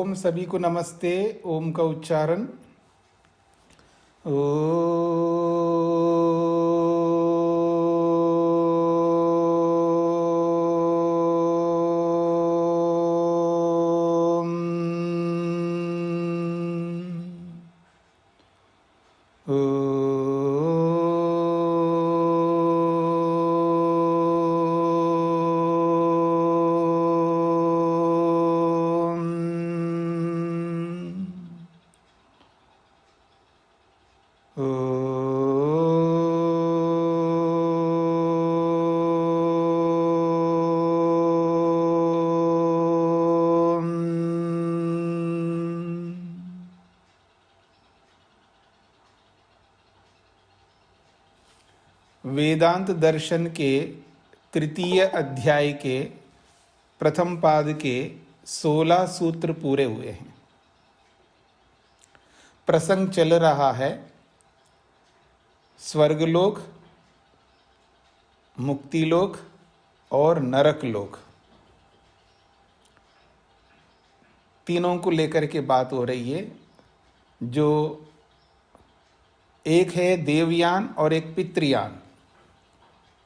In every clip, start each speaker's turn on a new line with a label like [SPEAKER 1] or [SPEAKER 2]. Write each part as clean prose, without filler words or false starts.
[SPEAKER 1] ओम सभी को नमस्ते। ओम का उच्चारण वेदांत दर्शन के तृतीय अध्याय के प्रथम पाद के 16 सूत्र पूरे हुए हैं। प्रसंग चल रहा है स्वर्गलोक, मुक्तिलोक और नरकलोक, तीनों को लेकर के बात हो रही है। जो एक है देवयान और एक पितृयान।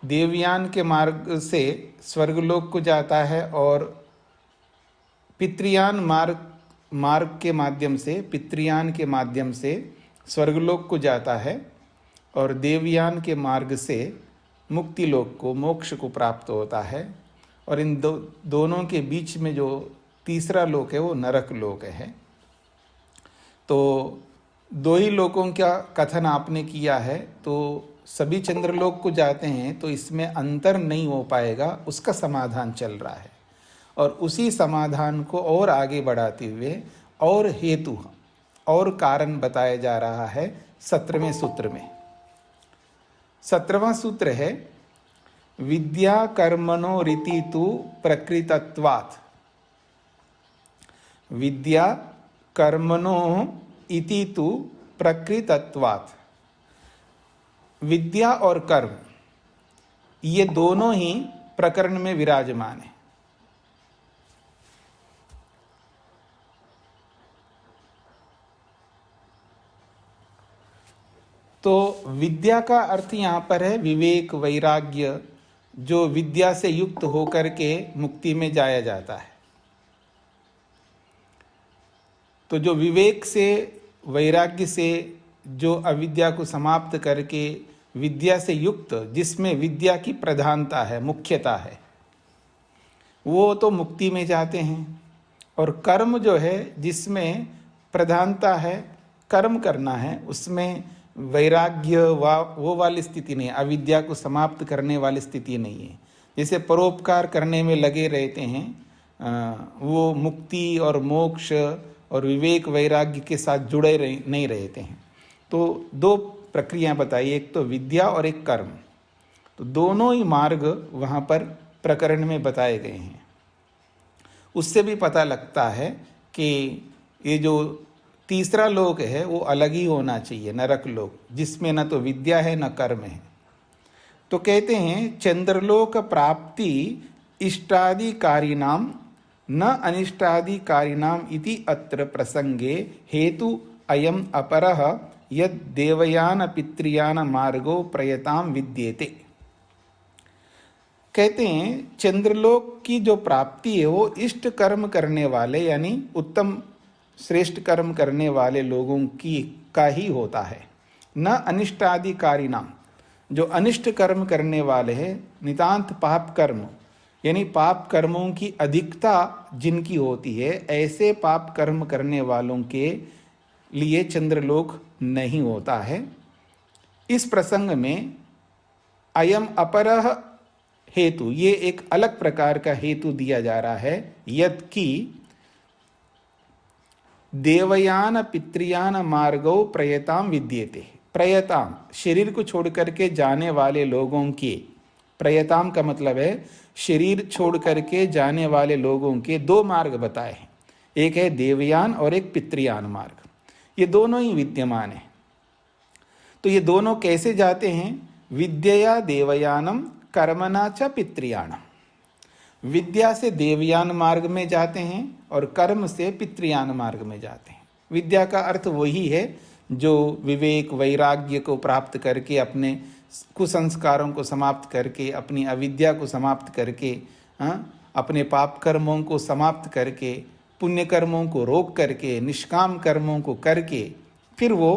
[SPEAKER 1] देवयान के मार्ग से स्वर्गलोक को जाता है और पितृयान मार्ग के माध्यम से, पितृयान के माध्यम से स्वर्गलोक को जाता है और देवयान के मार्ग से मुक्तिलोक को, मोक्ष को प्राप्त होता है। और इन दोनों के बीच में जो तीसरा लोक है वो नरक लोक है। तो दो ही लोकों का कथन आपने किया है, तो सभी चंद्रलोक को जाते हैं तो इसमें अंतर नहीं हो पाएगा, उसका समाधान चल रहा है। और उसी समाधान को और आगे बढ़ाते हुए और हेतु और कारण बताया जा रहा है 17वें सूत्र में। 17वां सूत्र है विद्या कर्मणो रीति तु प्रकृतत्वात्। विद्या कर्मणो इति तु प्रकृतत्वात्। विद्या और कर्म ये दोनों ही प्रकरण में विराजमान है। तो विद्या का अर्थ यहाँ पर है विवेक, वैराग्य, जो विद्या से युक्त होकर के मुक्ति में जाया जाता है। तो जो विवेक से, वैराग्य से, जो अविद्या को समाप्त करके विद्या से युक्त, जिसमें विद्या की प्रधानता है, मुख्यता है, वो तो मुक्ति में जाते हैं। और कर्म जो है, जिसमें प्रधानता है, कर्म करना है, उसमें वैराग्य वो वाली स्थिति नहीं है, अविद्या को समाप्त करने वाली स्थिति नहीं है। जैसे परोपकार करने में लगे रहते हैं, वो मुक्ति और मोक्ष और विवेक वैराग्य के साथ जुड़े नहीं रहते हैं। तो दो प्रक्रियाएं बताई, एक तो विद्या और एक कर्म। तो दोनों ही मार्ग वहाँ पर प्रकरण में बताए गए हैं। उससे भी पता लगता है कि ये जो तीसरा लोक है वो अलग ही होना चाहिए, नरक लोक, जिसमें न तो विद्या है न कर्म है। तो कहते हैं चंद्रलोक प्राप्ति इष्टादिकारिणाम न अनिष्टादिकारिणाम इति अत्र प्रसंगे हेतु अयम अपरः यद देवयान पितृयान मार्गो प्रयताम विद्येते। कहते हैं चंद्रलोक की जो प्राप्ति है वो इष्ट कर्म करने वाले, यानी उत्तम श्रेष्ठ कर्म करने वाले लोगों की का ही होता है। न अनिष्टादिकारी नाम, जो अनिष्ट कर्म करने वाले हैं, नितांत पाप कर्म, यानी पाप कर्मों की अधिकता जिनकी होती है, ऐसे पाप कर्म करने वालों के लिए चंद्रलोक नहीं होता है। इस प्रसंग में अयम अपरः हेतु, ये एक अलग प्रकार का हेतु दिया जा रहा है। यद कि देवयान पितृयान मार्गो प्रयताम विद्येते। प्रयताम, शरीर को छोड़ करके जाने वाले लोगों के, प्रयताम का मतलब है शरीर छोड़ करके जाने वाले लोगों के दो मार्ग बताए हैं। एक है देवयान और एक पितृयान मार्ग। ये दोनों ही विद्यमान है। तो ये दोनों कैसे जाते हैं? विद्या देवयानम कर्मणा च पितृयानम। विद्या से देवयान मार्ग में जाते हैं और कर्म से पितृयान मार्ग में जाते हैं। विद्या का अर्थ वही है जो विवेक वैराग्य को प्राप्त करके, अपने कुसंस्कारों को समाप्त करके, अपनी अविद्या को समाप्त करके, अपने पाप कर्मों को समाप्त करके, पुण्य कर्मों को रोक करके, निष्काम कर्मों को करके, फिर वो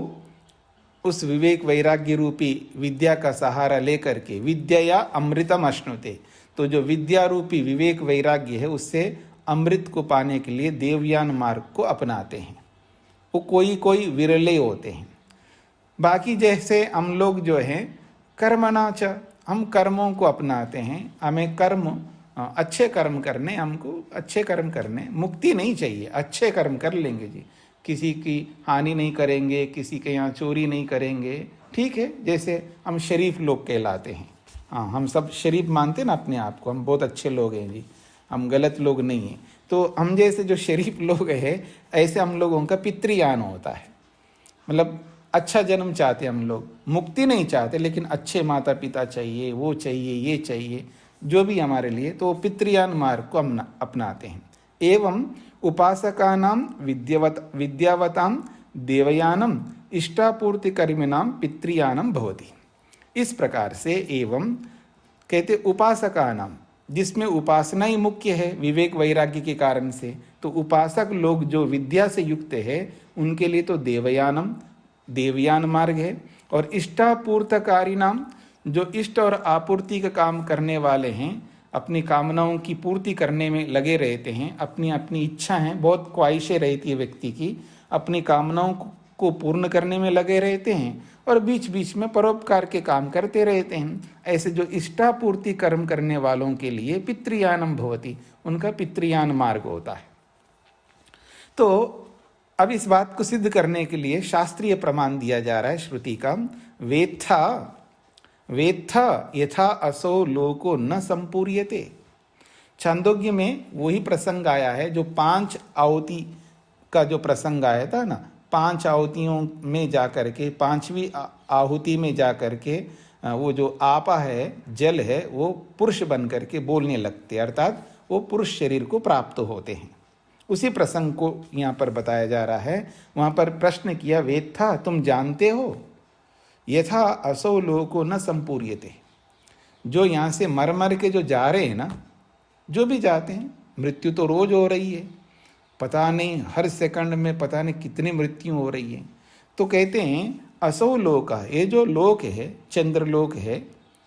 [SPEAKER 1] उस विवेक वैराग्य रूपी विद्या का सहारा लेकर के विद्या अमृतम अश्नुते, तो जो विद्या रूपी विवेक वैराग्य है उससे अमृत को पाने के लिए देवयान मार्ग को अपनाते हैं। वो कोई कोई विरले होते हैं। बाकी जैसे हम लोग जो हैं कर्मणाच, हम कर्मों को अपनाते हैं, हमें कर्म अच्छे कर्म करने, हमको अच्छे कर्म करने, मुक्ति नहीं चाहिए, अच्छे कर्म कर लेंगे जी, किसी की हानि नहीं करेंगे, किसी के यहाँ चोरी नहीं करेंगे, ठीक है, जैसे हम शरीफ लोग कहलाते हैं। हाँ, हम सब शरीफ मानते ना अपने आप को, हम बहुत अच्छे लोग हैं जी, हम गलत लोग नहीं हैं। तो हम जैसे जो शरीफ लोग हैं ऐसे हम लोगों का पितृयान होता है, मतलब अच्छा जन्म चाहते हम लोग, मुक्ति नहीं चाहते, लेकिन अच्छे माता पिता चाहिए, वो चाहिए, ये चाहिए, जो भी हमारे लिए, तो पितृयान मार्ग को हम अपनाते हैं। एवं उपासकानां विद्यावतां देवयानम इष्टापूर्ति कर्मिणाम पितृयानम भवति। इस प्रकार से एवं कहते उपासकानां, जिसमें उपासना ही मुख्य है विवेक वैराग्य के कारण से, तो उपासक लोग जो विद्या से युक्त है उनके लिए तो देवयान मार्ग है। और इष्टापूर्तकारी नाम, जो इष्ट और आपूर्ति का काम करने वाले हैं, अपनी कामनाओं की पूर्ति करने में लगे रहते हैं, अपनी अपनी इच्छा हैं, बहुत ख्वाहिशें रहती है व्यक्ति की, अपनी कामनाओं को पूर्ण करने में लगे रहते हैं और बीच बीच में परोपकार के काम करते रहते हैं। ऐसे जो इष्टापूर्ति कर्म करने वालों के लिए पितृयानम भवति, उनका पितृयान मार्ग होता है। तो अब इस बात को सिद्ध करने के लिए शास्त्रीय प्रमाण दिया जा रहा है श्रुति का। वेत्था यथा असो लोको न संपूर्यते। छांदोग्य में वही प्रसंग आया है जो 5 आहुति का जो प्रसंग आया था ना, 5 आहुतियों में जाकर के, 5वीं आहुति में जाकर के वो जो आपा है, जल है, वो पुरुष बन करके बोलने लगते, अर्थात वो पुरुष शरीर को प्राप्त होते हैं। उसी प्रसंग को यहाँ पर बताया जा रहा है। वहाँ पर प्रश्न किया, वेत्था, तुम जानते हो, यथा असो लोको न संपूर्यते, जो यहाँ से मर मर के जो जा रहे हैं ना, जो भी जाते हैं, मृत्यु तो रोज हो रही है, पता नहीं हर सेकंड में पता नहीं कितनी मृत्यु हो रही है। तो कहते हैं असो लोक, ये जो लोक है, चंद्रलोक है,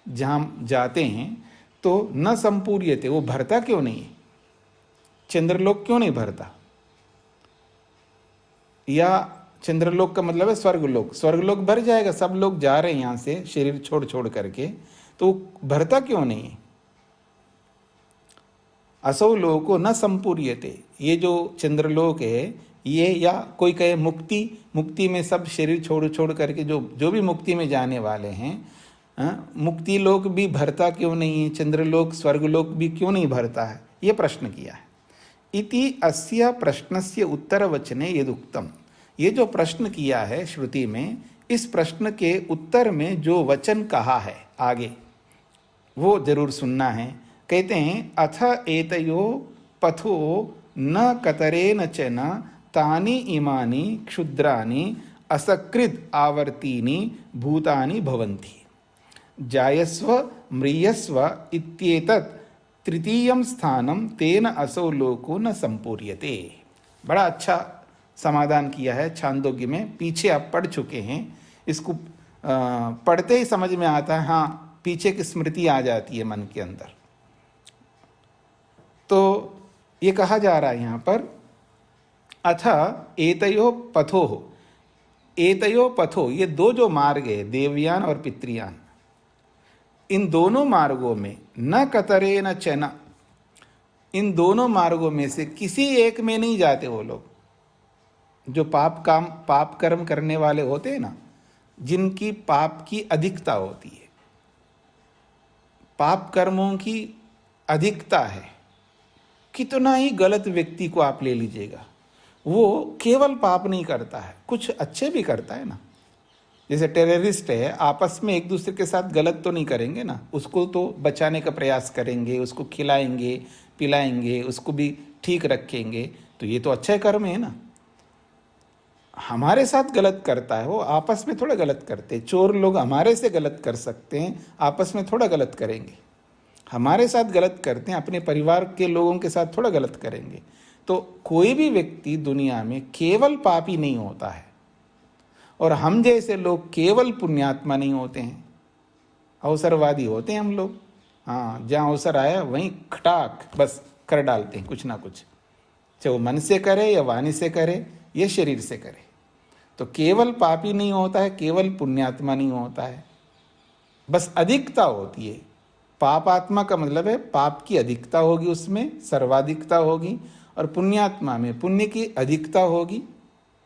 [SPEAKER 1] जहाँ जाते हैं, तो न संपूर्यते, वो भरता क्यों नहीं है? चंद्रलोक क्यों नहीं भरता? या चंद्रलोक का मतलब है स्वर्गलोक, स्वर्गलोक भर जाएगा, सब लोग जा रहे हैं यहाँ से शरीर छोड़ छोड़ करके, तो भरता क्यों नहीं है? असौ लोको न संपूर्यते, ये जो चंद्रलोक है ये, या कोई कहे मुक्ति में सब शरीर छोड़ छोड़ करके जो भी मुक्ति में जाने वाले हैं, मुक्ति लोक भी भरता क्यों नहीं है? चंद्रलोक स्वर्गलोक भी क्यों नहीं भरता है? ये प्रश्न किया है। इति अस्य प्रश्नस्य उत्तरवचने यदुक्तम, ये जो प्रश्न किया है श्रुति में, इस प्रश्न के उत्तर में जो वचन कहा है आगे, वो जरूर सुनना है। कहते हैं अथ एतयो पथो न कतरेन च न तानि इमानि क्षुद्रानि असकृत आवर्तीनि भूतानि भवन्ति जायस्व म्रियस्व इत्येतत् तृतीयं स्थानं तेन असौ लोको न संपूर्यते। बड़ा अच्छा समाधान किया है छांदोग्य में, पीछे आप पढ़ चुके हैं, इसको पढ़ते ही समझ में आता है, हाँ पीछे की स्मृति आ जाती है मन के अंदर। तो ये कहा जा रहा है यहाँ पर, अथ एतयो पथो, एतयो पथो, ये दो जो मार्ग है देवयान और पितृयान, इन दोनों मार्गों में न कतरे न चन, इन दोनों मार्गों में से किसी एक में नहीं जाते वो लोग जो पाप कर्म करने वाले होते हैं ना, जिनकी पाप की अधिकता होती है, पाप कर्मों की अधिकता है। कितना ही गलत व्यक्ति को आप ले लीजिएगा, वो केवल पाप नहीं करता है, कुछ अच्छे भी करता है ना। जैसे टेररिस्ट है, आपस में एक दूसरे के साथ गलत तो नहीं करेंगे ना, उसको तो बचाने का प्रयास करेंगे, उसको खिलाएंगे पिलाएंगे, उसको भी ठीक रखेंगे, तो ये तो अच्छा कर्म है ना। हमारे साथ गलत करता है वो, आपस में थोड़ा गलत करते। चोर लोग हमारे से गलत कर सकते हैं, आपस में थोड़ा गलत करेंगे। हमारे साथ गलत करते हैं, अपने परिवार के लोगों के साथ थोड़ा गलत करेंगे। तो कोई भी व्यक्ति दुनिया में केवल पापी नहीं होता है, और हम जैसे लोग केवल पुण्यात्मा नहीं होते हैं, अवसरवादी होते हैं हम लोग। हाँ, जहाँ अवसर आया वहीं खटाक बस कर डालते हैं कुछ ना कुछ, चाहे वो मन से करे या वाणी से करे या शरीर से करे। तो केवल पापी नहीं होता है, केवल पुण्यात्मा नहीं होता है, बस अधिकता होती है। पापात्मा का मतलब है पाप की अधिकता होगी, उसमें सर्वाधिकता होगी, और पुण्यात्मा में पुण्य की अधिकता होगी,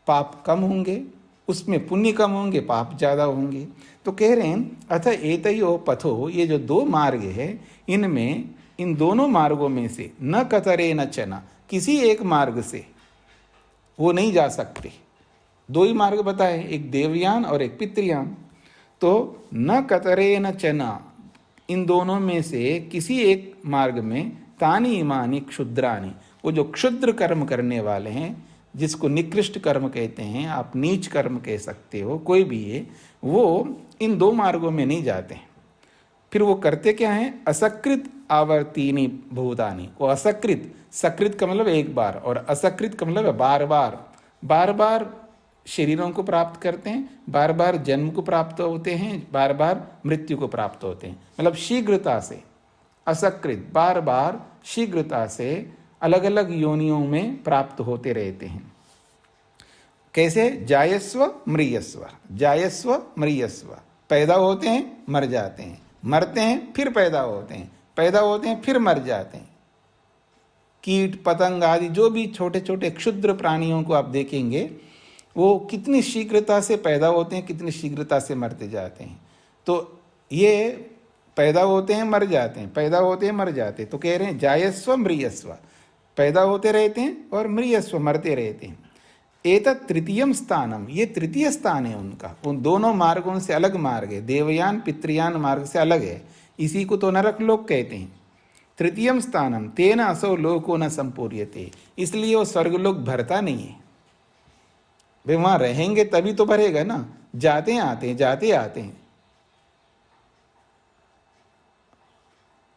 [SPEAKER 1] पाप कम होंगे, उसमें पुण्य कम होंगे, पाप ज़्यादा होंगे। तो कह रहे हैं अथ एतयो पथो, ये जो दो मार्ग है इनमें, इन दोनों मार्गों में से न कतरे न चना, किसी एक मार्ग से वो नहीं जा सकते। दो ही मार्ग बताए, एक देवयान और एक पितृयान। तो न कतरे न चना, इन दोनों में से किसी एक मार्ग में तानी इमानी क्षुद्रानी, वो जो क्षुद्र कर्म करने वाले हैं, जिसको निकृष्ट कर्म कहते हैं, आप नीच कर्म कह सकते हो, कोई भी है, वो इन दो मार्गों में नहीं जाते हैं। फिर वो करते क्या हैं? असकृत आवर्तीनी भूतानी। वो असकृत, सकृत का मतलब एक बार, और असकृत का मतलब बार बार, बार बार शरीरों को प्राप्त करते हैं, बार बार जन्म को प्राप्त होते हैं, बार बार मृत्यु को प्राप्त होते हैं। मतलब शीघ्रता से, असकृत बार बार शीघ्रता से अलग अलग योनियों में प्राप्त होते रहते हैं। कैसे? जायस्व म्रियस्व, जायस्व म्रियस्व, पैदा होते हैं मर जाते हैं, मरते हैं फिर पैदा होते हैं, पैदा होते हैं फिर मर जाते हैं। कीट पतंग आदि जो भी छोटे छोटे क्षुद्र प्राणियों को आप देखेंगे, वो कितनी शीघ्रता से पैदा होते हैं, कितनी शीघ्रता से मरते जाते हैं। तो ये पैदा होते हैं मर जाते हैं, पैदा होते हैं मर जाते हैं। तो कह रहे हैं जायस्व म्रियस्व, पैदा होते रहते हैं और म्रियस्व मरते रहते हैं। एतत् तृतीयम स्थानम, ये तृतीय स्थान है उनका, उन दोनों मार्गों से अलग मार्ग है, देवयान पितृयान मार्ग से अलग है। इसी को तो नरक लोक कहते हैं। तृतीयम स्थानम तेन असौ लोको न संपूर्यते, इसलिए वो स्वर्गलोक भरता नहीं है। वे वहाँ रहेंगे तभी तो भरेगा ना, जाते आते हैं जाते आते हैं।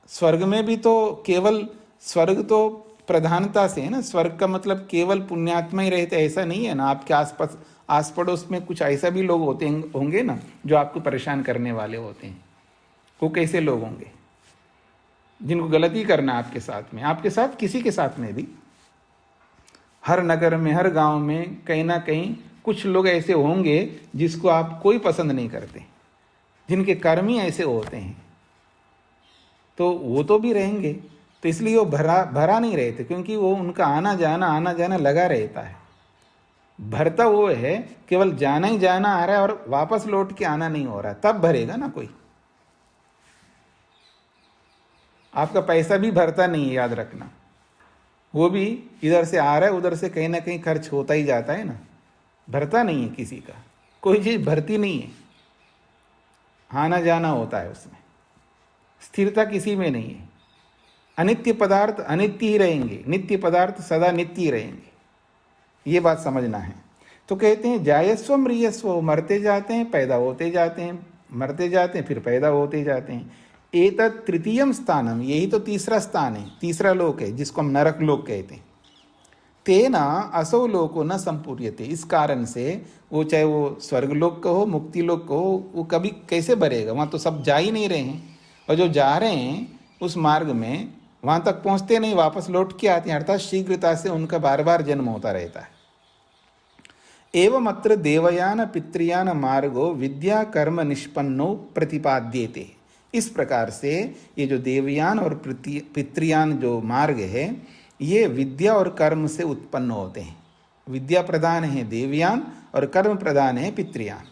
[SPEAKER 1] स्वर्ग में भी तो केवल, स्वर्ग तो प्रधानता से है ना, स्वर्ग का मतलब केवल पुण्यात्मा ही रहते ऐसा नहीं है ना। आपके आसपास आस पड़ोस में कुछ ऐसा भी लोग होते होंगे ना जो आपको परेशान करने वाले होते हैं। वो कैसे लोग होंगे? जिनको गलती करना आपके साथ में, आपके साथ किसी के साथ में भी, हर नगर में हर गांव में कहीं ना कहीं कुछ लोग ऐसे होंगे जिसको आप कोई पसंद नहीं करते, जिनके कर्म ही ऐसे होते हैं। तो वो तो भी रहेंगे। तो इसलिए वो भरा नहीं रहते, क्योंकि वो उनका आना जाना लगा रहता है। भरता वो है केवल जाना ही जाना आ रहा है और वापस लौट के आना नहीं हो रहा है, तब भरेगा ना कोई। आपका पैसा भी भरता नहीं है, याद रखना। वो भी इधर से आ रहा है, उधर से कहीं ना कहीं खर्च होता ही जाता है ना, भरता नहीं है किसी का। कोई चीज़ भरती नहीं है, आना जाना होता है उसमें, स्थिरता किसी में नहीं है। अनित्य पदार्थ अनित्य ही रहेंगे, नित्य पदार्थ सदा नित्य ही रहेंगे। ये बात समझना है। तो कहते हैं जायस्व म्रियस्व, मरते जाते हैं पैदा होते जाते हैं, मरते जाते हैं फिर पैदा होते जाते हैं। एतत् तृतीयम स्थानम, यही तो तीसरा स्थान है, तीसरा लोक है जिसको हम नरक लोक कहते हैं। तेना असौ लोको न संपूर्यते, इस कारण से वो चाहे वो स्वर्ग लोक का हो मुक्ति लोक का हो, वो कभी कैसे भरेगा? वहाँ तो सब जा ही नहीं रहे हैं, और जो जा रहे हैं उस मार्ग में वहाँ तक पहुँचते नहीं, वापस लौट के आते हैं, अर्थात शीघ्रता से उनका बार बार जन्म होता रहता है। एवं अत्र देवयान पितृयान मार्गो विद्या कर्म निष्पन्नो प्रतिपाद्येते, इस प्रकार से ये जो देवयान और पितृयान जो मार्ग है, ये विद्या और कर्म से उत्पन्न होते हैं। विद्या प्रदान है देवयान और कर्म प्रदान है पितृयान।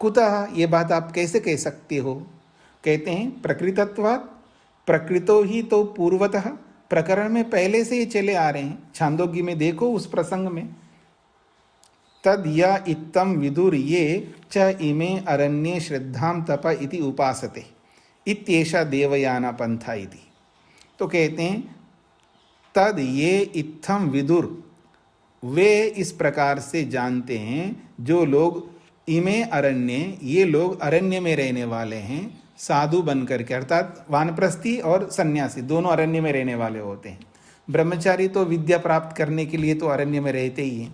[SPEAKER 1] कुतः, ये बात आप कैसे कह सकते हो? कहते हैं प्रकृतत्वात्, प्रकृतो ही तो पूर्वतः, प्रकरण में पहले से ये चले आ रहे हैं। छांदोग्य में देखो उस प्रसंग में, तद या इत्तम विदुर ये च इमे अरण्ये श्रद्धाम तप इति उपासते इत्येषा देवयाना पंथा इति। तो कहते हैं तद ये इत्थम विदुर, वे इस प्रकार से जानते हैं जो लोग इमे अरण्य, ये लोग अरण्य में रहने वाले हैं साधु बन करके, अर्थात वानप्रस्थी और सन्यासी दोनों अरण्य में रहने वाले होते हैं। ब्रह्मचारी तो विद्या प्राप्त करने के लिए तो अरण्य में रहते ही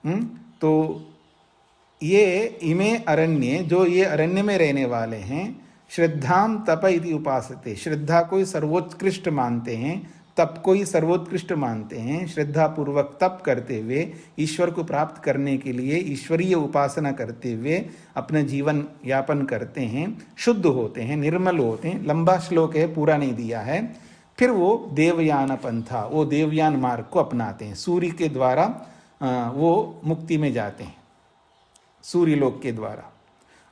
[SPEAKER 1] हैं। तो ये इमे अरण्य, जो ये अरण्य में रहने वाले हैं, श्रद्धाम तप इति उपासते, श्रद्धा को ही सर्वोत्कृष्ट मानते हैं, तप को ही सर्वोत्कृष्ट मानते हैं, श्रद्धा पूर्वक तप करते हुए ईश्वर को प्राप्त करने के लिए ईश्वरीय उपासना करते हुए अपना जीवन यापन करते हैं, शुद्ध होते हैं, निर्मल होते हैं। लंबा श्लोक है, पूरा नहीं दिया है। फिर वो देवयान पंथा, वो देवयान मार्ग को अपनाते हैं, सूर्य के द्वारा वो मुक्ति में जाते हैं, सूर्य लोक के द्वारा।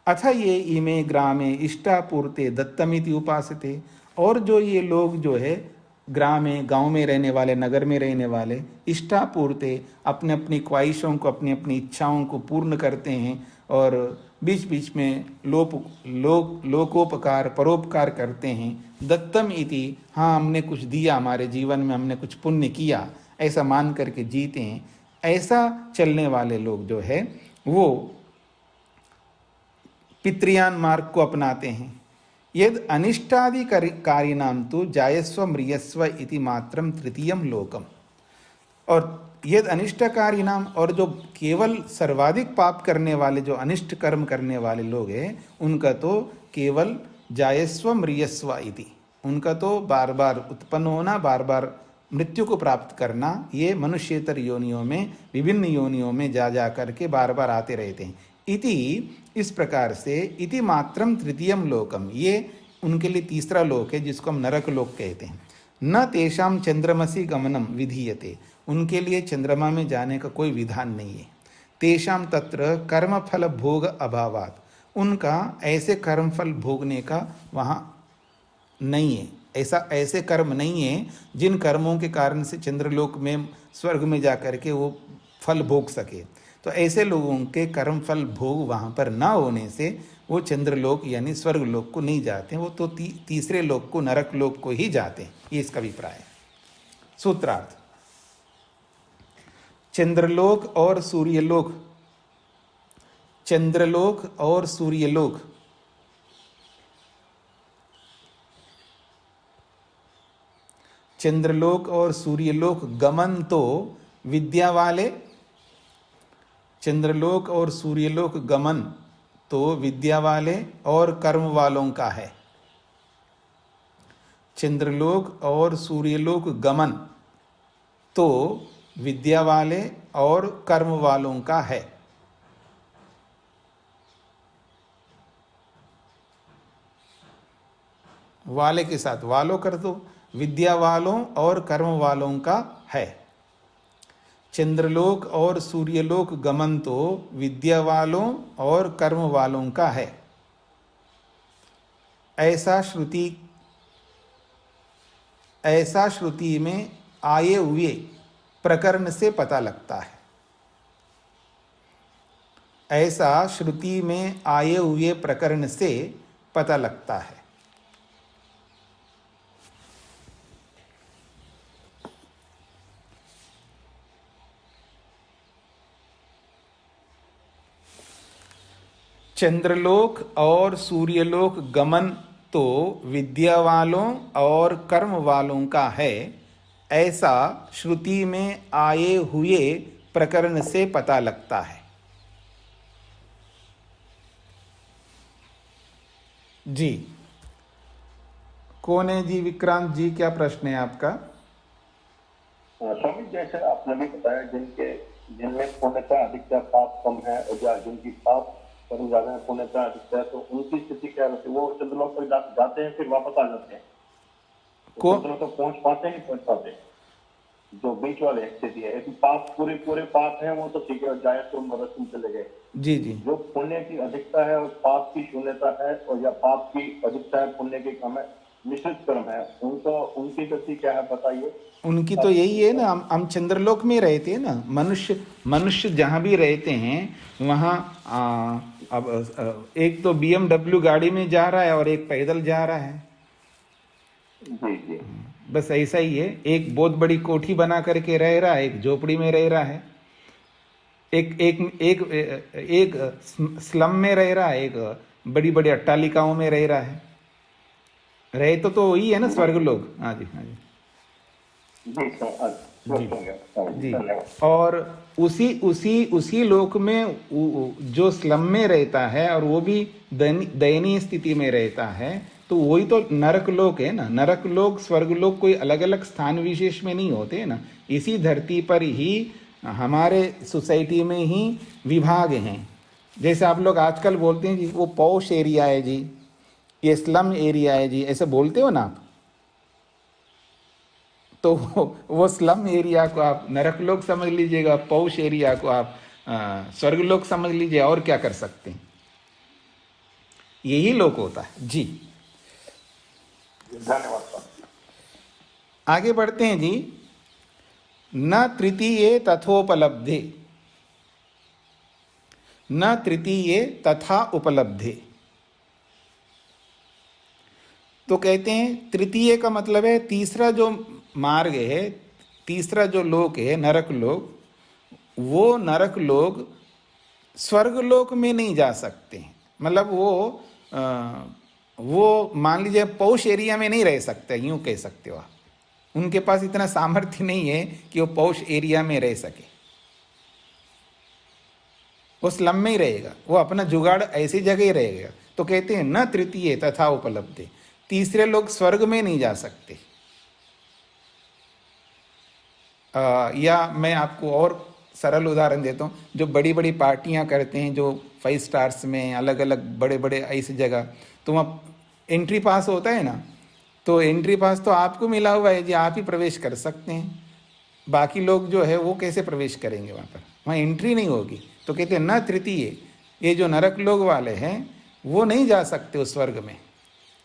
[SPEAKER 1] अथ ये इमे ग्रामे इष्टापूर्ते दत्तमिति उपासते, और जो ये लोग जो है ग्रामे, गांव में रहने वाले, नगर में रहने वाले, इष्टापूर्ते अपने अपनी ख्वाहिशों को, अपनी अपनी इच्छाओं को पूर्ण करते हैं और बीच बीच में लोकोपकार परोपकार करते हैं। दत्तम इति, हाँ हमने कुछ दिया, हमारे जीवन में हमने कुछ पुण्य किया, ऐसा मान करके जीते हैं। ऐसा चलने वाले लोग जो है वो पितृयान मार्ग को अपनाते हैं। यद अनिष्टादि कारिणाम तो जायस्व म्रियस्व इति मात्रम तृतीयम लोकम, और यद अनिष्टकारिणाम, और जो केवल सर्वाधिक पाप करने वाले, जो अनिष्ट कर्म करने वाले लोग हैं, उनका तो केवल जायस्व म्रियस्व इति, उनका तो बार बार उत्पन्न होना, बार बार मृत्यु को प्राप्त करना, ये मनुष्येतर योनियों में, विभिन्न योनियों में जा जा करके बार बार आते रहते हैं। इति, इस प्रकार से, इति मात्रम तृतीयम लोकम, ये उनके लिए तीसरा लोक है जिसको हम नरक लोक कहते हैं। न तेषाम चंद्रमसी गमनम विधीयते, उनके लिए चंद्रमा में जाने का कोई विधान नहीं है। तेषाम तत्र कर्मफल भोग अभावात, उनका ऐसे कर्मफल भोगने का वहाँ नहीं है, ऐसे कर्म नहीं है जिन कर्मों के कारण से चंद्रलोक में, स्वर्ग में जाकर के वो फल भोग सके। तो ऐसे लोगों के कर्म फल भोग वहाँ पर ना होने से वो चंद्रलोक यानी स्वर्ग लोक को नहीं जाते, वो तो तीसरे लोक को, नरक लोक को ही जाते हैं। ये इसका अभिप्राय है। सूत्रार्थ, चंद्रलोक और सूर्यलोक, चंद्रलोक और सूर्यलोक चंद्रलोक और सूर्यलोक गमन तो विद्या वाले, चंद्रलोक और सूर्यलोक गमन तो विद्या वाले और कर्म वालों का है। चंद्रलोक और सूर्यलोक गमन तो विद्या वाले और कर्म वालों का है। वाले के साथ वालों कर दो, विद्या वालों और कर्म वालों का है। चंद्रलोक और सूर्यलोक गमन तो विद्या वालों और कर्म वालों का है, ऐसा श्रुति में आए हुए प्रकरण से पता लगता है। ऐसा श्रुति में आए हुए प्रकरण से पता लगता है। चंद्रलोक और सूर्यलोक गमन तो विद्या वालों और कर्म वालों का है, ऐसा श्रुति में आए हुए प्रकरण से पता लगता है। जी, कौन है जी? विक्रांत जी, क्या प्रश्न है आपका?
[SPEAKER 2] स्वामी, जैसे आपने भी बताया, जिनमें पुण्यता अधिकता पाप कम है, और या जिनकी पाप कर्म ज्यादा है, पुण्यता अधिकता है, तो उनकी स्थिति क्या रहती है? वो चंद्रलोक पर जाते हैं, फिर वापस आ जाते हैं, तो चंद्रलोक तक पहुंच पाते हैं, नहीं पहुंच पाते? जो बीच वाले स्थिति है, यदि पाप पूरे पाप है वो तो ठीक है, जाए तो मदद में चले गए।
[SPEAKER 1] जी जी,
[SPEAKER 2] जो पुण्य की अधिकता है और पाप की शून्यता है, और या पाप की अधिकता है, पुण्य की कम है, मिश्रित कर्म है, उनकी गति क्या है बताइए?
[SPEAKER 1] उनकी तो यही है ना, हम चंद्रलोक में रहते हैं ना, मनुष्य जहाँ भी रहते हैं वहाँ अब एक तो BMW गाड़ी में जा रहा है और एक पैदल जा रहा है।
[SPEAKER 2] जी जी।
[SPEAKER 1] बस ऐसा ही है। एक बहुत बड़ी कोठी बना करके रह रहा है, एक झोपड़ी में रह रहा है, एक एक एक एक स्लम में रह रहा है, एक बड़ी बड़ी अट्टालिकाओं में रह रहा है। रहे तो वही है ना स्वर्ग लोग। हाँ जी, हाँ जी,
[SPEAKER 2] जी सर,
[SPEAKER 1] जी जी।
[SPEAKER 2] धन्यवाद।
[SPEAKER 1] और उसी उसी उसी लोक में जो स्लम में रहता है और वो भी दयनीय स्थिति में रहता है, तो वही तो नरक लोक है ना। नरक लोक स्वर्ग लोक कोई अलग अलग स्थान विशेष में नहीं होते ना, इसी धरती पर ही हमारे सोसाइटी में ही विभाग हैं। जैसे आप लोग आजकल बोलते हैं जी वो पॉश एरिया है जी, ये स्लम एरिया है जी, ऐसे बोलते हो ना आप। तो वो स्लम एरिया को आप नरक लोक समझ लीजिएगा, पौष एरिया को आप स्वर्ग लोक समझ लीजिए, और क्या कर सकते हैं। यही लोक होता है जी।
[SPEAKER 2] धन्यवाद सर।
[SPEAKER 1] आगे बढ़ते हैं जी। न तृतीये तथोपलब्धे, न तृतीये तथा उपलब्धे। तो कहते हैं तृतीय का मतलब है तीसरा जो मार्ग है, तीसरा जो लोक है नरक लोक, वो नरक लोक स्वर्ग लोक में नहीं जा सकते। मतलब वो मान लीजिए पौष एरिया में नहीं रह सकते, यूं कह सकते हो आप। उनके पास इतना सामर्थ्य नहीं है कि वो पौष एरिया में रह सके, वो स्लम में ही रहेगा, वो अपना जुगाड़ ऐसी जगह ही रहेगा। तो कहते हैं न तृतीय तथा उपलब्धे, तीसरे लोग स्वर्ग में नहीं जा सकते। या मैं आपको और सरल उदाहरण देता हूँ, जो बड़ी बड़ी पार्टियां करते हैं, जो 5 स्टार्स में अलग अलग बड़े बड़े ऐसी जगह, तो वहाँ एंट्री पास होता है ना, तो एंट्री पास तो आपको मिला हुआ है जी, आप ही प्रवेश कर सकते हैं। बाकी लोग जो है वो कैसे प्रवेश करेंगे वहाँ पर, वहाँ एंट्री नहीं होगी। तो कहते हैं न तृतीय, ये जो नरक लोग वाले हैं वो नहीं जा सकते उस स्वर्ग में,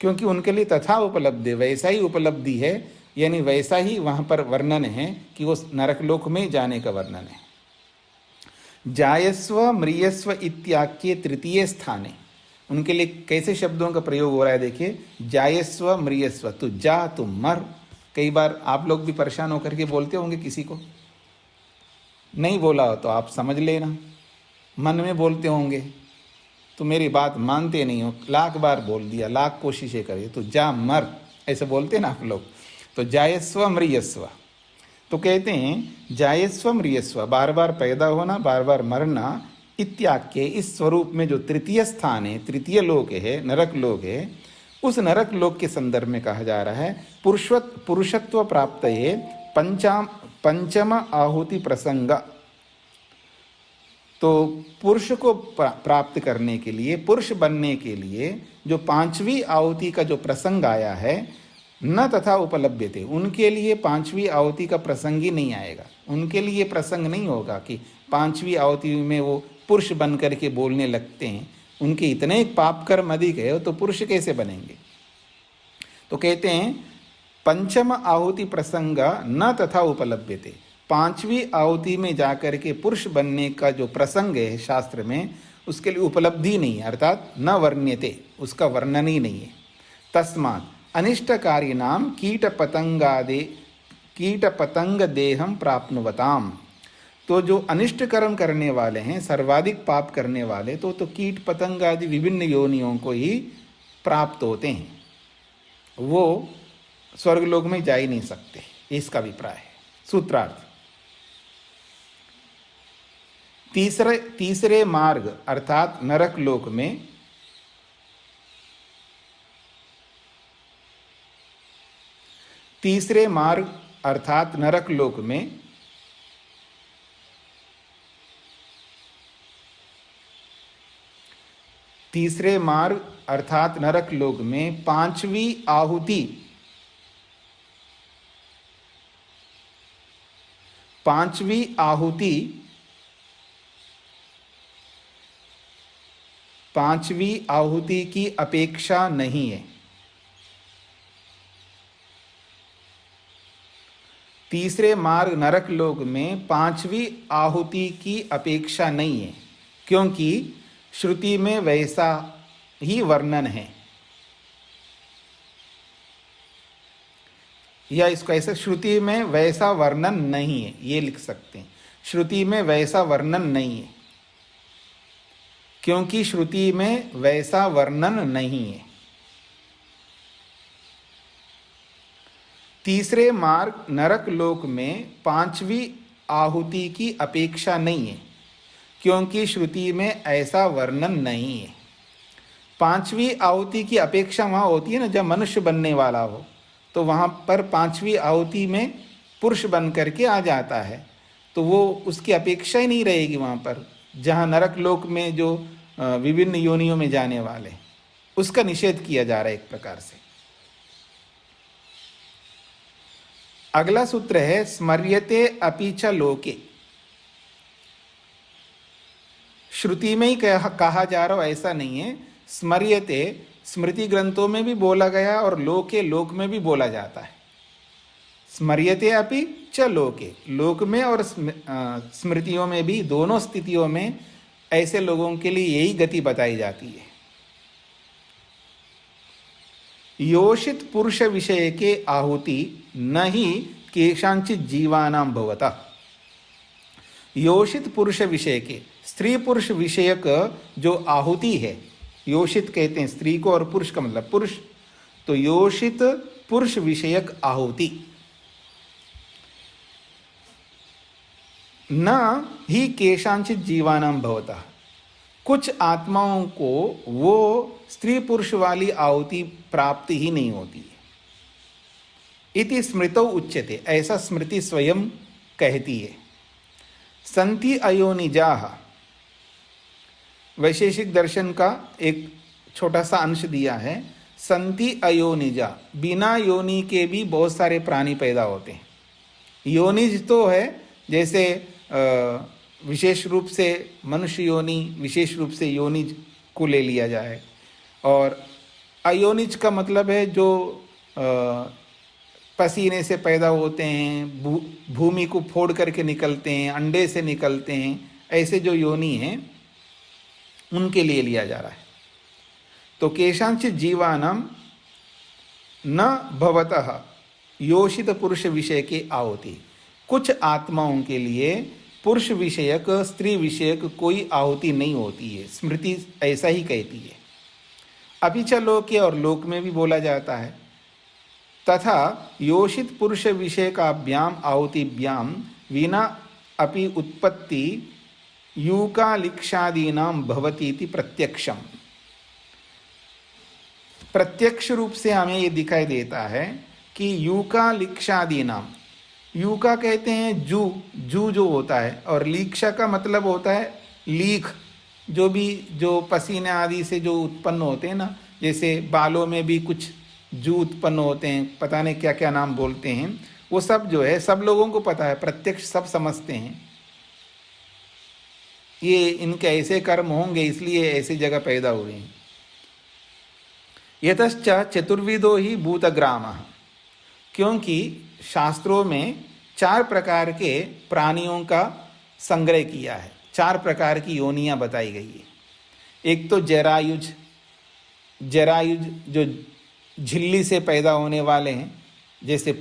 [SPEAKER 1] क्योंकि उनके लिए तथा उपलब्धि, वैसा ही उपलब्धि है, यानी वैसा ही वहाँ पर वर्णन है कि वो नरक लोक में जाने का वर्णन है। जायस्व म्रियस्व इत्याख्ये तृतीय स्थाने, उनके लिए कैसे शब्दों का प्रयोग हो रहा है देखिए। जायस्व म्रियस्व, तू जा, तू मर। कई बार आप लोग भी परेशान होकर के बोलते होंगे किसी को, नहीं बोला हो तो आप समझ लेना, मन में बोलते होंगे, तो मेरी बात मानते नहीं हो, लाख बार बोल दिया, लाख कोशिशें करिए, तो जा मर, ऐसे बोलते ना आप लोग। तो जायस्व म्रियस्व, तो कहते हैं जायस्व म्रियस्व, बार बार पैदा होना, बार बार मरना, इत्याख्य, इस स्वरूप में जो तृतीय स्थान है, तृतीय लोक है, नरक लोक है, उस नरक लोक के संदर्भ में कहा जा रहा है पुरुषत्व प्राप्त है पंचम आहुति प्रसंग। तो पुरुष को प्राप्त करने के लिए, पुरुष बनने के लिए जो 5वीं आहुति का जो प्रसंग आया है, न तथा उपलब्धते, उनके लिए 5वीं आहुति का प्रसंग ही नहीं आएगा। उनके लिए प्रसंग नहीं होगा कि 5वीं आहुति में वो पुरुष बन करके बोलने लगते हैं। उनके इतने पाप कर्म अधिक है, तो पुरुष कैसे बनेंगे। तो कहते हैं पंचम आहुति प्रसंग न तथा उपलब्धते, 5वीं आहुति में जाकर के पुरुष बनने का जो प्रसंग है शास्त्र में, उसके लिए उपलब्धि नहीं है, अर्थात न वर्ण्यते, उसका वर्णन ही नहीं है। तस्मात् अनिष्टकारी नाम कीट पतंग देहम प्राप्नुवताम, तो जो अनिष्ट कर्म करने वाले हैं, सर्वाधिक पाप करने वाले, तो कीट पतंग आदि विभिन्न योनियों को ही प्राप्त होते हैं, वो स्वर्गलोक में जा ही नहीं सकते, इसका अभिप्राय है। सूत्रार्थ, तीसरे मार्ग अर्थात नरक लोक में तीसरे मार्ग अर्थात नरक लोक में तीसरे मार्ग अर्थात नरक लोक में 5वीं आहुति, 5वीं आहुति 5वीं आहुति की अपेक्षा नहीं है। तीसरे मार्ग नरक लोक में 5वीं आहुति की अपेक्षा नहीं है, क्योंकि श्रुति में वैसा ही वर्णन है। या इसको ऐसा, श्रुति में वैसा वर्णन नहीं है, ये लिख सकते हैं। श्रुति में वैसा वर्णन नहीं है, क्योंकि श्रुति में वैसा वर्णन नहीं है। तीसरे मार्ग नरक लोक में 5वीं आहुति की अपेक्षा नहीं है, क्योंकि श्रुति में ऐसा वर्णन नहीं है। 5वीं आहुति की अपेक्षा वहाँ होती है ना, जब मनुष्य बनने वाला हो, तो वहाँ पर 5वीं आहुति में पुरुष बन करके आ जाता है, तो वो उसकी अपेक्षा ही नहीं रहेगी वहाँ पर। जहाँ नरक लोक में जो विभिन्न योनियों में जाने वाले, उसका निषेध किया जा रहा है एक प्रकार से। अगला सूत्र है स्मर्यते अपि च लोके। श्रुति में ही कहा जा रहा हो ऐसा नहीं है। स्मर्यते स्मृति ग्रंथों में भी बोला गया और लोके लोक में भी बोला जाता है। स्मर्यते अपि च लोके, लोक में और स्मृतियों में भी, दोनों स्थितियों में ऐसे लोगों के लिए यही गति बताई जाती है। योषित पुरुष विषय के आहुति न ही केशांचित जीवानां भवता। योषित पुरुष विषय के, स्त्री पुरुष विषयक जो आहुति है, योषित कहते हैं स्त्री को और पुरुष का मतलब पुरुष, तो योषित पुरुष विषयक आहुति न ही केशांचित जीवानां भवता। कुछ आत्माओं को वो स्त्री पुरुष वाली आहुति प्राप्त ही नहीं होती है। इति स्मृतौ उच्यते, ऐसा स्मृति स्वयं कहती है। संति अयोनिजाः, वैशेषिक दर्शन का एक छोटा सा अंश दिया है। संति अयोनिजा, बिना योनि के भी बहुत सारे प्राणी पैदा होते हैं। योनिज तो है, जैसे विशेष रूप से मनुष्य योनि, विशेष रूप से योनिज को ले लिया जाए। और अयोनिज का मतलब है जो पसीने से पैदा होते हैं, भूमि को फोड़ करके निकलते हैं, अंडे से निकलते हैं, ऐसे जो योनि हैं उनके लिए लिया जा रहा है। तो केशांचित जीवानां न भवतः योषित पुरुष विषय के आहुति। कुछ आत्माओं के लिए पुरुष विषयक, स्त्री विषयक कोई आहुति नहीं होती है, स्मृति ऐसा ही कहती है। अभी च लोके, और लोक में भी बोला जाता है। तथा योषित पुरुष विषय का व्याम आहुतिभ्याम विना अपि उत्पत्ति यूकालिक्षादीनां भवती इति प्रत्यक्षम। प्रत्यक्ष रूप से हमें ये दिखाई देता है कि यूकालिक्षादीनाम, यूका कहते हैं जू जो होता है, और लीक्षा का मतलब होता है लीख, जो पसीने आदि से जो उत्पन्न होते हैं ना, जैसे बालों में भी कुछ जू उत्पन्न होते हैं, पता नहीं क्या क्या नाम बोलते हैं, वो सब जो है सब लोगों को पता है, प्रत्यक्ष सब समझते हैं। ये इनके ऐसे कर्म होंगे इसलिए ऐसी जगह पैदा हुए हैं। यतश्च चतुर्विधो ही भूतग्रामः, क्योंकि शास्त्रों में 4 प्रकार के प्राणियों का संग्रह किया है, 4 प्रकार की योनियां बताई गई है। एक तो जरायुज, जरायुज जो झिल्ली से पैदा होने वाले हैं, जैसे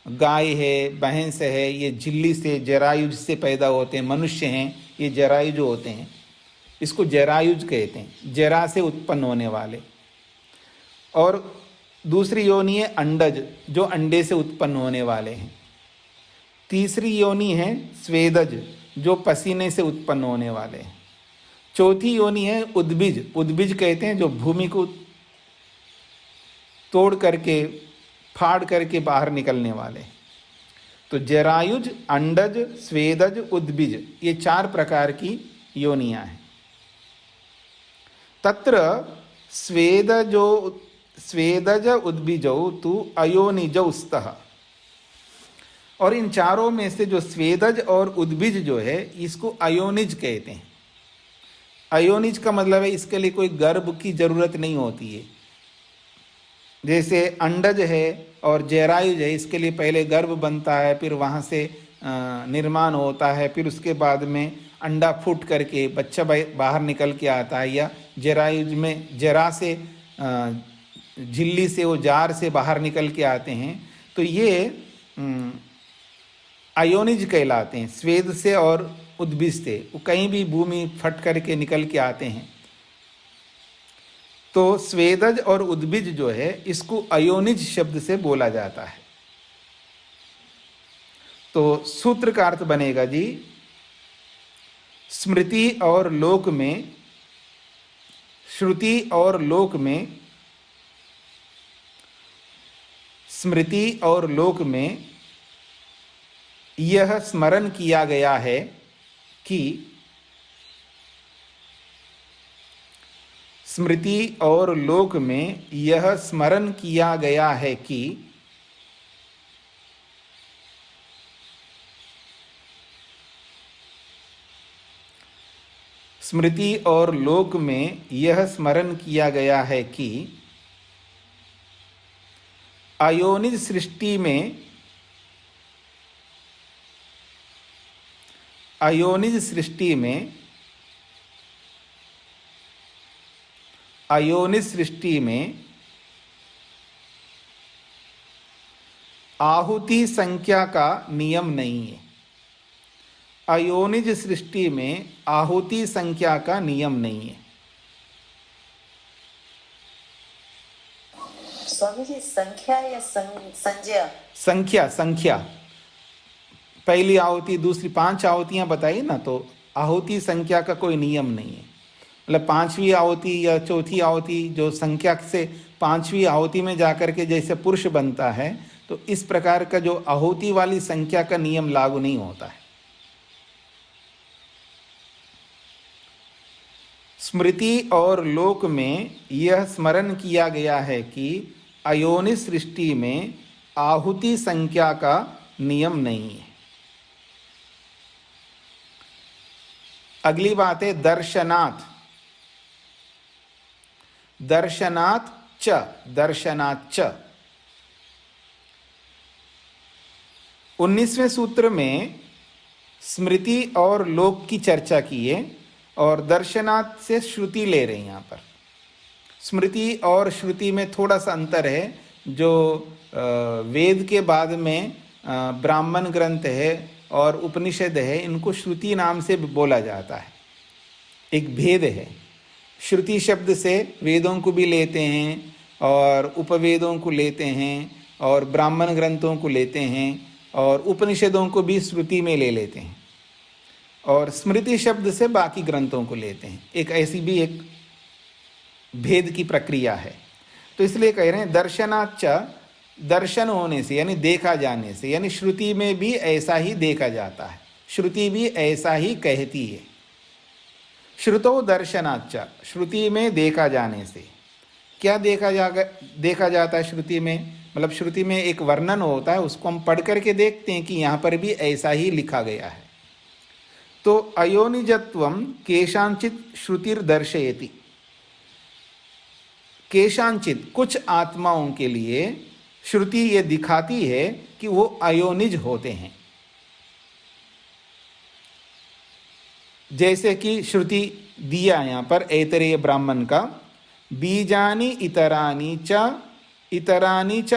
[SPEAKER 1] गाय है, भैंस है, ये झिल्ली से जरायुज से पैदा होते हैं। मनुष्य हैं, ये जरायुज होते हैं, इसको जरायुज कहते हैं, जरा से उत्पन्न होने वाले। और दूसरी योनि है अंडज, जो अंडे से उत्पन्न होने वाले हैं। तीसरी योनि है स्वेदज, जो पसीने से उत्पन्न होने वाले हैं। चौथी योनि है उद्भिज, उद्भिज कहते हैं जो भूमि को तोड़ करके, फाड़ करके बाहर निकलने वाले। तो जरायुज, अंडज, स्वेदज, उद्भिज, ये 4 प्रकार की योनियां हैं। तत्र स्वेदज उद्भिजौ तु अयोनिजौ स्तः। और इन चारों में से जो स्वेदज और उद्भिज जो है, इसको अयोनिज कहते हैं। अयोनिज का मतलब है इसके लिए कोई गर्भ की जरूरत नहीं होती है। जैसे अंडज है और जरायुज है, इसके लिए पहले गर्भ बनता है, फिर वहाँ से निर्माण होता है, फिर उसके बाद में अंडा फूट करके बच्चा बाहर निकल के आता है। या जरायुज में जरा से, झिल्ली से, वो जार से बाहर निकल के आते हैं। तो ये अयोनिज कहलाते हैं। स्वेद से और उद्भिज से वो कहीं भी भूमि फट करके निकल के आते हैं। तो स्वेदज और उद्भिज जो है इसको अयोनिज शब्द से बोला जाता है। तो सूत्र का अर्थ बनेगा जी, स्मृति और लोक में, श्रुति और लोक में, स्मृति और लोक में यह स्मरण किया गया है कि, स्मृति और लोक में यह स्मरण किया गया है कि स्मृति और लोक में यह स्मरण किया गया है कि अयोनिज सृष्टि में, अयोनिज सृष्टि में, अयोनिज सृष्टि में आहुति संख्या का नियम नहीं है। अयोनिज सृष्टि में आहुति संख्या का नियम नहीं है।
[SPEAKER 3] स्वामी जी, संख्या या संज्ञा?
[SPEAKER 1] संख्या, संख्या। पहली आहुति, दूसरी, 5 आहुतियां बताई ना, तो आहुति संख्या का कोई नियम नहीं है। मतलब 5वीं आहुति या चौथी आहुति जो संख्या से 5वीं आहुति में जाकर के जैसे पुरुष बनता है, तो इस प्रकार का जो आहुति वाली संख्या का नियम लागू नहीं होता है। स्मृति और लोक में यह स्मरण किया गया है कि अयोनिज सृष्टि में आहुति संख्या का नियम नहीं है। अगली बात है दर्शनात्। दर्शनात् च, दर्शनात् च। 19वें सूत्र में स्मृति और लोक की चर्चा की है और दर्शनात् से श्रुति ले रहे हैं। यहाँ पर स्मृति और श्रुति में थोड़ा सा अंतर है। जो वेद के बाद में ब्राह्मण ग्रंथ है और उपनिषद है, इनको श्रुति नाम से बोला जाता है। एक भेद है। श्रुति शब्द से वेदों को भी लेते हैं और उपवेदों को लेते हैं और ब्राह्मण ग्रंथों को लेते हैं और उपनिषदों को भी श्रुति में ले लेते हैं, और स्मृति शब्द से बाकी ग्रंथों को लेते हैं। एक ऐसी भी एक भेद की प्रक्रिया है। तो इसलिए कह रहे हैं दर्शनाच्च, दर्शन होने से यानी देखा जाने से, यानी श्रुति में भी ऐसा ही देखा जाता है, श्रुति भी ऐसा ही कहती है। श्रुतो दर्शनाच्च, श्रुति में देखा जाने से। क्या देखा जाता है श्रुति में? मतलब श्रुति में एक वर्णन होता है, उसको हम पढ़ करके देखते हैं कि यहाँ पर भी ऐसा ही लिखा गया है। तो अयोनिजत्वम केशांचित श्रुतिर्दर्शयति। केशांचित, कुछ आत्माओं के लिए श्रुति ये दिखाती है कि वो अयोनिज होते हैं। जैसे कि श्रुति दिया यहाँ पर ऐतरेय ब्राह्मण का, बीजानि इतरानि च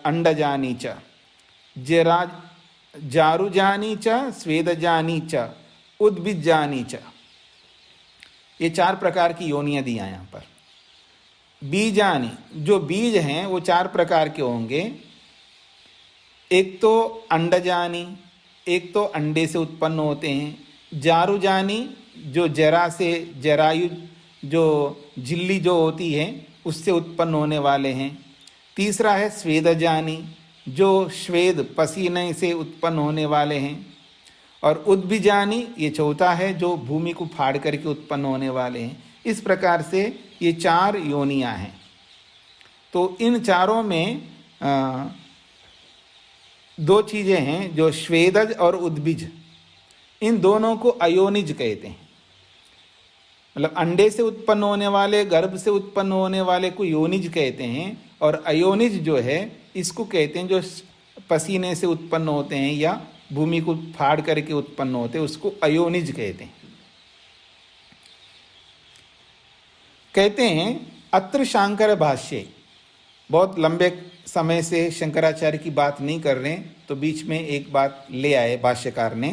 [SPEAKER 1] अंडजानि च जारुजानि च स्वेदजानि च उद्भिजानि च। ये 4 प्रकार की योनियां दी हैं यहाँ पर। बीजानि, जो बीज हैं वो 4 प्रकार के होंगे। एक तो अंडजानि, एक तो अंडे से उत्पन्न होते हैं। जारुजानि, जो जरा से, जरायु जो झिल्ली जो होती है उससे उत्पन्न होने वाले हैं। तीसरा है स्वेदजानि, जो श्वेद पसीने से उत्पन्न होने वाले हैं। और उद्भिजानि, ये चौथा है, जो भूमि को फाड़ करके उत्पन्न होने वाले हैं। इस प्रकार से ये 4 योनियां हैं। तो इन चारों में 2 चीज़ें हैं, जो श्वेदज और उद्भिज, इन दोनों को अयोनिज कहते हैं। मतलब अंडे से उत्पन्न होने वाले, गर्भ से उत्पन्न होने वाले को योनिज कहते हैं, और अयोनिज जो है इसको कहते हैं जो पसीने से उत्पन्न होते हैं या भूमि को फाड़ करके उत्पन्न होते हैं, उसको अयोनिज कहते हैं। कहते हैं अत्र शांकर भाष्ये, बहुत लंबे समय से शंकराचार्य की बात नहीं कर रहे हैं, तो बीच में एक बात ले आए भाष्यकार ने।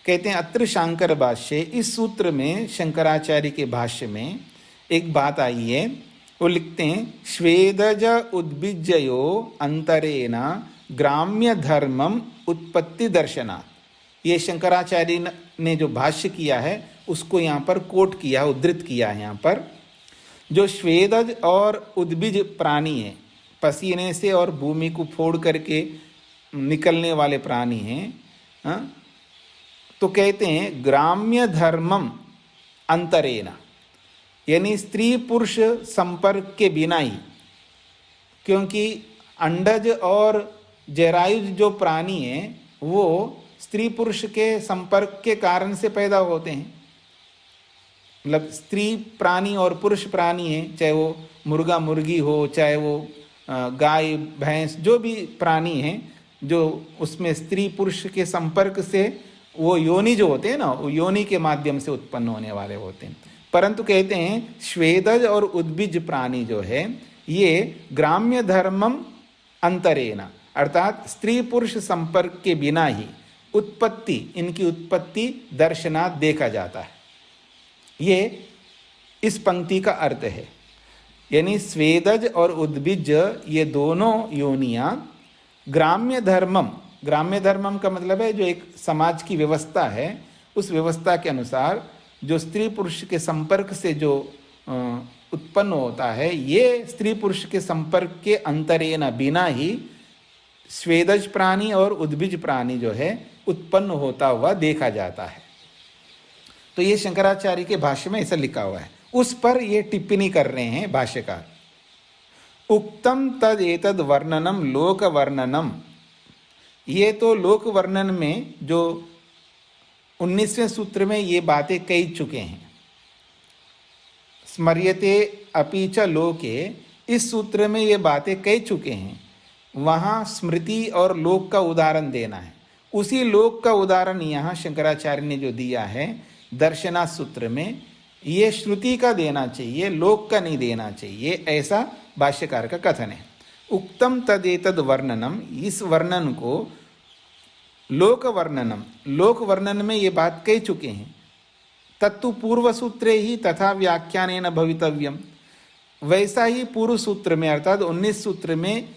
[SPEAKER 1] कहते हैं अत्र शांकर भाष्य, इस सूत्र में शंकराचार्य के भाष्य में एक बात आई है। वो लिखते हैं श्वेदज उद्बीजयो अंतरेण ग्राम्य धर्मम उत्पत्ति दर्शना। ये शंकराचार्य ने जो भाष्य किया है उसको यहाँ पर कोट किया, उद्धृत किया है। यहाँ पर जो श्वेदज और उद्बीज प्राणी है, पसीने से और भूमि को फोड़ करके निकलने वाले प्राणी हैं, तो कहते हैं ग्राम्य धर्मम अंतरेण, यानी स्त्री पुरुष संपर्क के बिना ही, क्योंकि अंडज और जरायुज जो प्राणी हैं वो स्त्री पुरुष के संपर्क के कारण से पैदा होते हैं। मतलब स्त्री प्राणी और पुरुष प्राणी हैं, चाहे वो मुर्गा मुर्गी हो, चाहे वो गाय भैंस, जो भी प्राणी हैं, जो उसमें स्त्री पुरुष के संपर्क से वो योनि जो होते हैं ना, वो योनि के माध्यम से उत्पन्न होने वाले होते हैं। परंतु कहते हैं श्वेदज और उद्बीज प्राणी जो है ये ग्राम्य धर्मम अंतरेण, अर्थात स्त्री पुरुष संपर्क के बिना ही उत्पत्ति, इनकी उत्पत्ति दर्शनात् देखा जाता है। ये इस पंक्ति का अर्थ है। यानी स्वेदज और उद्बीज ये दोनों योनियां ग्राम्य धर्मम, ग्राम्य धर्मम का मतलब है जो एक समाज की व्यवस्था है, उस व्यवस्था के अनुसार जो स्त्री पुरुष के संपर्क से जो उत्पन्न होता है, ये स्त्री पुरुष के संपर्क के अंतरेण बिना ही स्वेदज प्राणी और उद्बीज प्राणी जो है उत्पन्न होता हुआ देखा जाता है। तो ये शंकराचार्य के भाष्य में ऐसा लिखा हुआ है। उस पर ये टिप्पणी कर रहे हैं भाष्यकार। उक्तम तद एतद वर्णनम लोक वर्णनम, ये तो लोक वर्णन में जो 19वें सूत्र में ये बातें कही चुके हैं। स्मर्यते अपि च लोके, इस सूत्र में ये बातें कह चुके हैं। वहाँ स्मृति और लोक का उदाहरण देना है। उसी लोक का उदाहरण यहाँ शंकराचार्य ने जो दिया है दर्शना सूत्र में, ये श्रुति का देना चाहिए, लोक का नहीं देना चाहिए, ऐसा भाष्यकार का कथन है। उक्तम तदेतद वर्णनम, इस वर्णन को लोक वर्णनम, लोक वर्णन में ये बात कह चुके हैं। तत्तु पूर्व सूत्रे ही तथा व्याख्यानेन भवितव्यम, वैसा ही पूर्व सूत्र में अर्थात 19 सूत्र में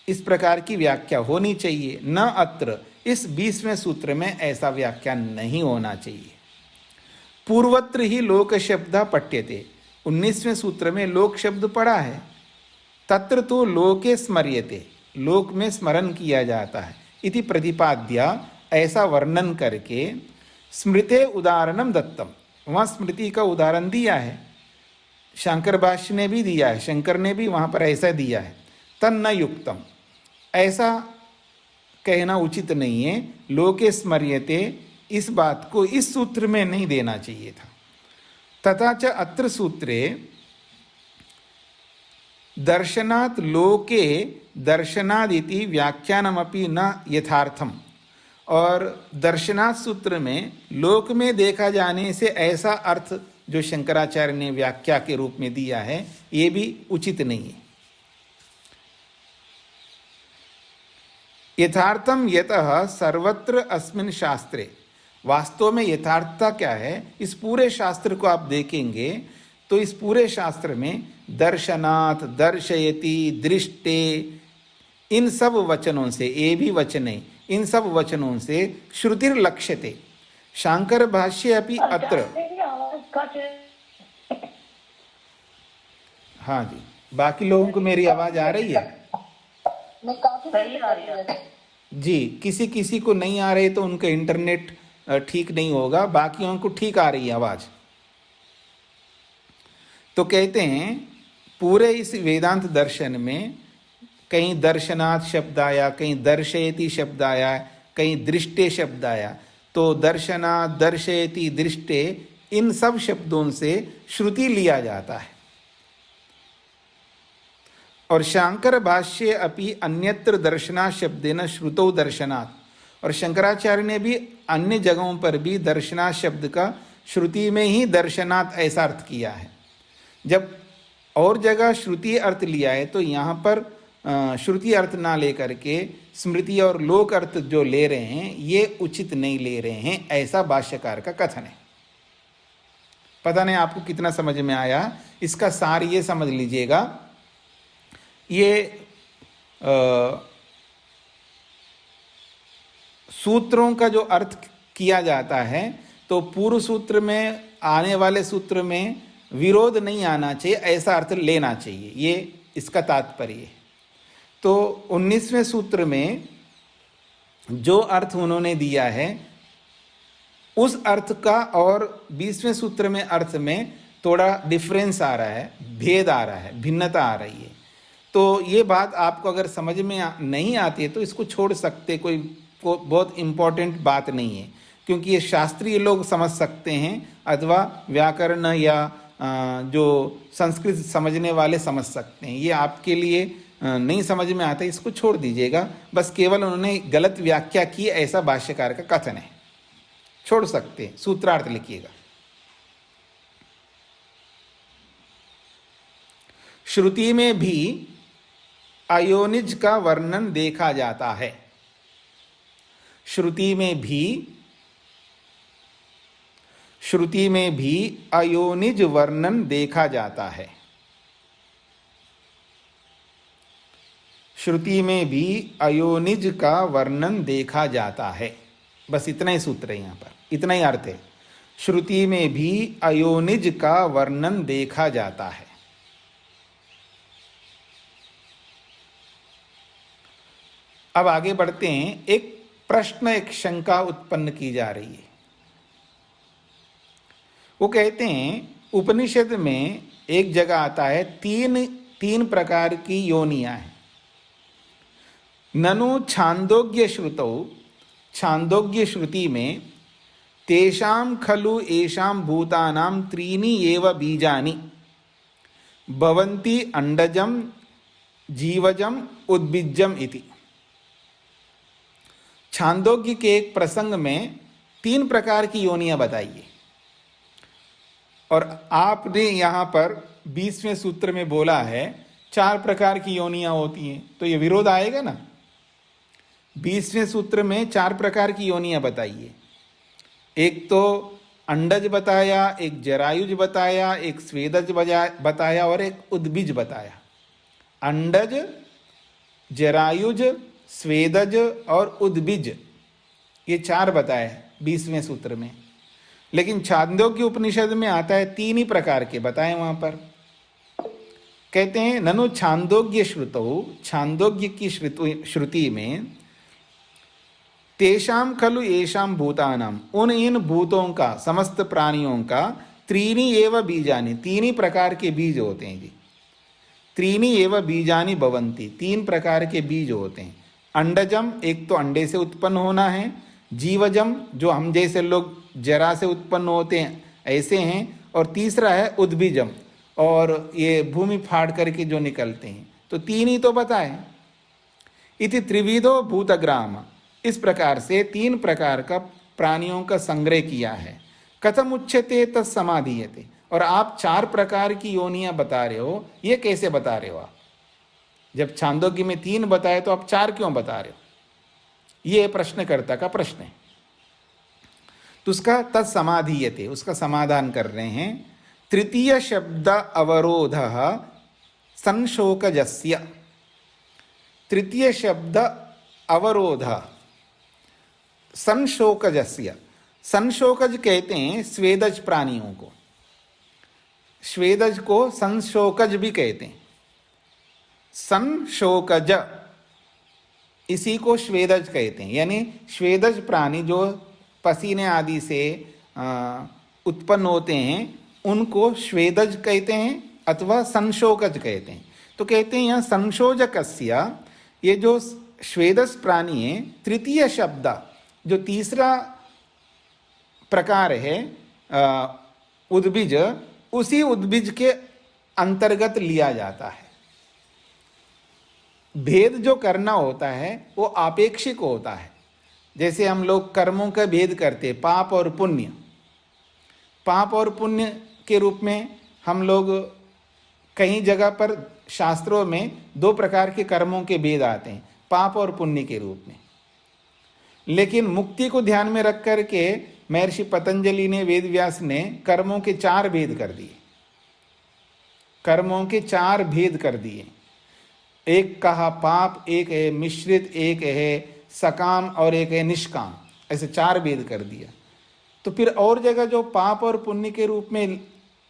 [SPEAKER 1] इस प्रकार की व्याख्या होनी चाहिए। न अत्र, इस 20वें सूत्र में ऐसा व्याख्यान नहीं होना चाहिए। पूर्वत्र ही लोक शब्द पठ्यते, 19वें सूत्र में लोक शब्द पढ़ा है। तत्र तो लोके स्मर्यते, लोक में स्मरण किया जाता है। इति प्रतिपाद्य, ऐसा वर्णन करके स्मृते उदाहरणम दत्तम, वहाँ स्मृति का उदाहरण दिया है। शंकर भाष्य ने भी दिया है, शंकर ने भी वहाँ पर ऐसा दिया है। तन्न युक्तम, ऐसा कहना उचित नहीं है। लोके स्मर्यते, इस बात को इस सूत्र में नहीं देना चाहिए था। तथा च अत्र सूत्रे दर्शनात् लोके दर्शनादिति व्याख्यानमपि न यथार्थम, और दर्शनात् सूत्र में लोक में देखा जाने से ऐसा अर्थ जो शंकराचार्य ने व्याख्या के रूप में दिया है, ये भी उचित नहीं है। यथार्थम यतः सर्वत्र अस्मिन् शास्त्रे, वास्तव में यथार्थता क्या है, इस पूरे शास्त्र को आप देखेंगे तो इस पूरे शास्त्र में दर्शनात्, दर्शयति, दृष्टे, इन सब वचनों से, ये भी वचन है, इन सब वचनों से श्रुतिर लक्ष्यते। शांकर भाष्ये अपि अत्र, हाँ जी, बाकी लोगों को मेरी आवाज आ रही है?
[SPEAKER 3] सही आ रही है
[SPEAKER 1] जी, किसी किसी को नहीं आ रही तो उनका इंटरनेट ठीक नहीं होगा, बाकियों को ठीक आ रही है आवाज। तो कहते हैं पूरे इस वेदांत दर्शन में कहीं दर्शनात् शब्द आया, कहीं दर्शयति शब्द आया, कहीं दृष्टे शब्द आया। तो दर्शनात्, दर्शयति, दृष्टे, इन सब शब्दों से श्रुति लिया जाता है। और शांकर भाष्ये अपि अन्यत्र दर्शनात् शब्देन श्रुतौ दर्शनात्, और शंकराचार्य ने भी अन्य जगहों पर भी दर्शनात् शब्द का श्रुति में ही दर्शनात् ऐसा अर्थ किया है। जब और जगह श्रुति अर्थ लिया है तो यहाँ पर श्रुति अर्थ ना लेकर के स्मृति और लोक अर्थ जो ले रहे हैं ये उचित नहीं ले रहे हैं, ऐसा भाष्यकार का कथन है। पता नहीं आपको कितना समझ में आया। इसका सार ये समझ लीजिएगा, ये सूत्रों का जो अर्थ किया जाता है तो पूर्व सूत्र में आने वाले सूत्र में विरोध नहीं आना चाहिए, ऐसा अर्थ लेना चाहिए, ये इसका तात्पर्य है। तो 19वें सूत्र में जो अर्थ उन्होंने दिया है उस अर्थ का और 20वें सूत्र में अर्थ में थोड़ा डिफरेंस आ रहा है, भेद आ रहा है, भिन्नता आ रही है। तो ये बात आपको अगर समझ में नहीं आती है तो इसको छोड़ सकते, कोई बहुत इम्पोर्टेंट बात नहीं है, क्योंकि ये शास्त्रीय लोग समझ सकते हैं अथवा व्याकरण या जो संस्कृत समझने वाले समझ सकते हैं। ये आपके लिए नहीं समझ में आता, इसको छोड़ दीजिएगा। बस केवल उन्होंने गलत व्याख्या की ऐसा भाष्यकार का कथन है, छोड़ सकते हैं। सूत्रार्थ लिखिएगा। श्रुति में भी अयोनिज का वर्णन देखा जाता है। श्रुति में भी अयोनिज वर्णन देखा जाता है। श्रुति में भी अयोनिज का वर्णन देखा जाता है। बस इतना ही सूत्र है, यहाँ पर इतना ही अर्थ है। श्रुति में भी अयोनिज का वर्णन देखा जाता है। अब आगे बढ़ते हैं। एक प्रश्न, एक शंका उत्पन्न की जा रही है। वो कहते हैं उपनिषद में एक जगह आता है तीन प्रकार की योनियां हैं। ननु छांदोग्य श्रुतौ, छांदोग्य श्रुति में तेषां खलु येषां भूतानां त्रीणि एव बीजानि भवन्ति अंडजम जीवजम उद्बीजम इति। छांदोग्य के एक प्रसंग में 3 प्रकार की योनियां बताइए, और आपने यहाँ पर 20वें सूत्र में बोला है 4 प्रकार की योनियां होती हैं, तो ये विरोध आएगा ना। 20वें सूत्र में 4 प्रकार की योनियां बताइए। एक तो अंडज बताया, एक जरायुज बताया, एक स्वेदज बताया और एक उद्बीज बताया। अंडज, जरायुज, स्वेदज और उद्बीज, ये 4 बताए 20वें सूत्र में। लेकिन छांदोग्य उपनिषद में आता है 3 ही प्रकार के बताए। वहां पर कहते हैं ननु छांदोग्य श्रुतौ, छांदोग्य की श्रुति में तेषां खलु येषां भूतानां, उन इन भूतों का, समस्त प्राणियों का, त्रीणि एव बीजानि, 3 ही प्रकार के बीज होते हैं जी। त्रीणि एव बीजानि भवन्ति, 3 प्रकार के बीज होते हैं। अंडजम, एक तो अंडे से उत्पन्न होना है। जीवजम, जो हम जैसे लोग जरा से उत्पन्न होते हैं ऐसे हैं। और तीसरा है उद्बीजम, और ये भूमि फाड़ करके जो निकलते हैं। तो 3 ही तो बताए। इति त्रिविधो भूतग्राम, इस प्रकार से 3 प्रकार का प्राणियों का संग्रह किया है। कथम उच्यते तत्समाधीयते, और आप 4 प्रकार की योनियां बता रहे हो, ये कैसे बता रहे हो आप? जब छांदोग्य में 3 बताए तो आप 4 क्यों बता रहे हो? ये प्रश्नकर्ता का प्रश्न है। तो उसका तत्समाधीयते, उसका समाधान कर रहे हैं। तृतीय शब्द अवरोध संशोकजस्य, तृतीय शब्द अवरोध संशोकजस्य, संशोकज कहते हैं स्वेदज प्राणियों को, स्वेदज को संशोकज भी कहते हैं। संशोकज, इसी को स्वेदज कहते हैं। यानी स्वेदज प्राणी जो पसीने आदि से उत्पन्न होते हैं उनको स्वेदज कहते हैं अथवा संशोकज कहते हैं। तो कहते हैं यहाँ संशोजकस्य, ये जो स्वेदज प्राणी है, तृतीय शब्द, जो तीसरा प्रकार है उद्बीज, उसी उद्बीज के अंतर्गत लिया जाता है। भेद जो करना होता है वो आपेक्षिक होता है। जैसे हम लोग कर्मों का भेद करते, पाप और पुण्य, पाप और पुण्य के रूप में हम लोग कहीं जगह पर शास्त्रों में दो प्रकार के कर्मों के भेद आते हैं, पाप और पुण्य के रूप में। लेकिन मुक्ति को ध्यान में रख करके महर्षि पतंजलि ने, वेद व्यास ने कर्मों के 4 भेद कर दिए। कर्मों के 4 भेद कर दिए। एक कहा पाप, एक है मिश्रित, एक है सकाम और एक है निष्काम, ऐसे 4 भेद कर दिया। तो फिर और जगह जो पाप और पुण्य के रूप में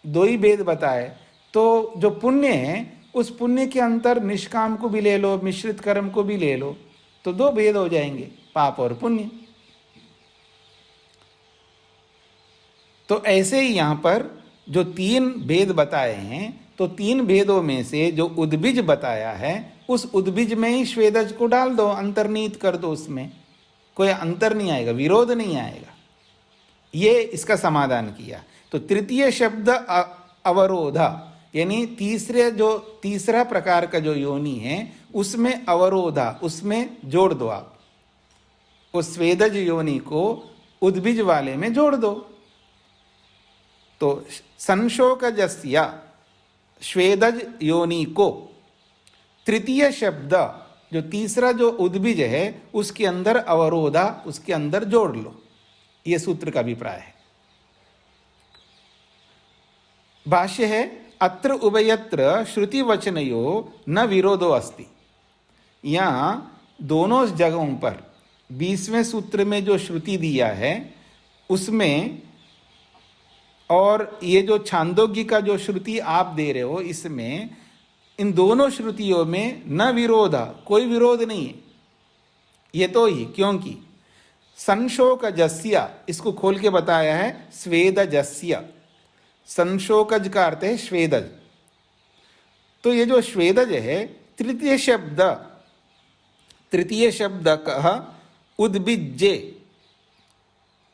[SPEAKER 1] 2 ही भेद बताए, तो जो पुण्य है उस पुण्य के अंतर निष्काम को भी ले लो, मिश्रित कर्म को भी ले लो, तो 2 भेद हो जाएंगे, पाप और पुण्य। तो ऐसे ही यहाँ पर जो 3 भेद बताए हैं, तो 3 भेदों में से जो उद्बीज बताया है, उस उद्बीज में ही श्वेदज को डाल दो, अंतर्नीत कर दो, उसमें कोई अंतर नहीं आएगा, विरोध नहीं आएगा। ये इसका समाधान किया। तो तृतीय शब्द अवरोधा, यानी तीसरा प्रकार का जो योनि है उसमें अवरोधा, उसमें जोड़ दो आप, उस स्वेदज योनि को उद्बीज वाले में जोड़ दो। तो संशोकजस्य श्वेदज योनि को तृतीय शब्द जो तीसरा जो उद्बीज है उसके अंदर अवरोधा, उसके अंदर जोड़ लो। यह सूत्र का अभिप्राय है। भाष्य है अत्र उभयत्र श्रुति वचनयो न विरोधो अस्ति। यहां दोनों जगहों पर 20वें सूत्र में जो श्रुति दिया है उसमें और ये जो छांदोग्य का जो श्रुति आप दे रहे हो, इसमें इन दोनों श्रुतियों में न विरोध, कोई विरोध नहीं है। ये तो ही क्योंकि संशोकजस्य, इसको खोल के बताया है स्वेदजस्य। संशोकज का अर्थ है श्वेदज। तो ये जो श्वेदज है तृतीय शब्द कह उद्बीजे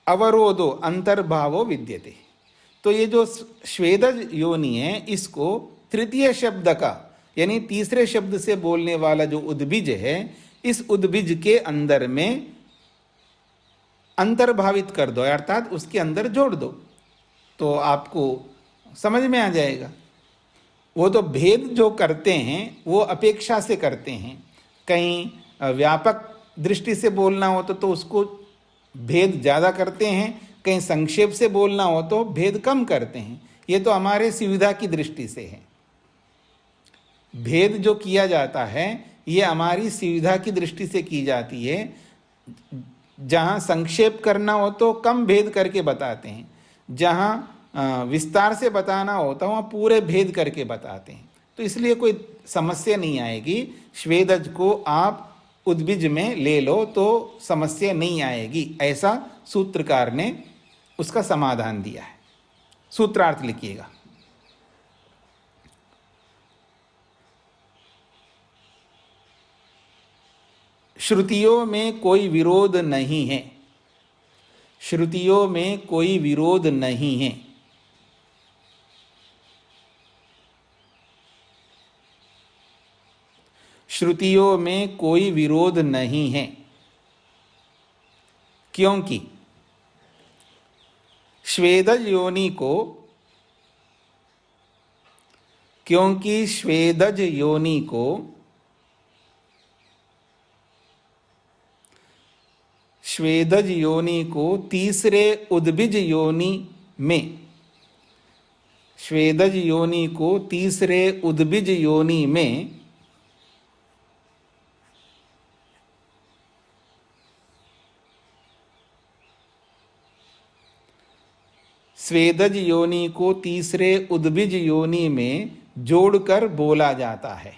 [SPEAKER 1] अवरोधो अंतर्भावो विद्यते। तो ये जो श्वेदज योनि है इसको तृतीय शब्द का, यानी तीसरे शब्द से बोलने वाला जो उद्बीज है, इस उद्बीज के अंदर में अंतर्भावित कर दो, अर्थात उसके अंदर जोड़ दो, तो आपको समझ में आ जाएगा। वो तो भेद जो करते हैं वो अपेक्षा से करते हैं। कहीं व्यापक दृष्टि से बोलना हो तो उसको भेद ज़्यादा करते हैं, कहीं संक्षेप से बोलना हो तो भेद कम करते हैं। ये तो हमारे सुविधा की दृष्टि से है। भेद जो किया जाता है ये हमारी सुविधा की दृष्टि से की जाती है। जहाँ संक्षेप करना हो तो कम भेद करके बताते हैं, जहाँ विस्तार से बताना होता है वहाँ पूरे भेद करके बताते हैं। तो इसलिए कोई समस्या नहीं आएगी। श्वेदज को आप उद्बीज में ले लो तो समस्या नहीं आएगी, ऐसा सूत्रकार ने उसका समाधान दिया है। सूत्रार्थ लिखिएगा। श्रुतियों में कोई विरोध नहीं है। श्रुतियों में कोई विरोध नहीं है। श्रुतियों में कोई विरोध नहीं है क्योंकि श्वेदज योनि को, श्वेदज योनि को तीसरे उद्बीज योनि में, श्वेदज योनि को तीसरे उद्बीज योनि में स्वेदज योनि को तीसरे उद्बीज योनि में जोड़कर बोला जाता है।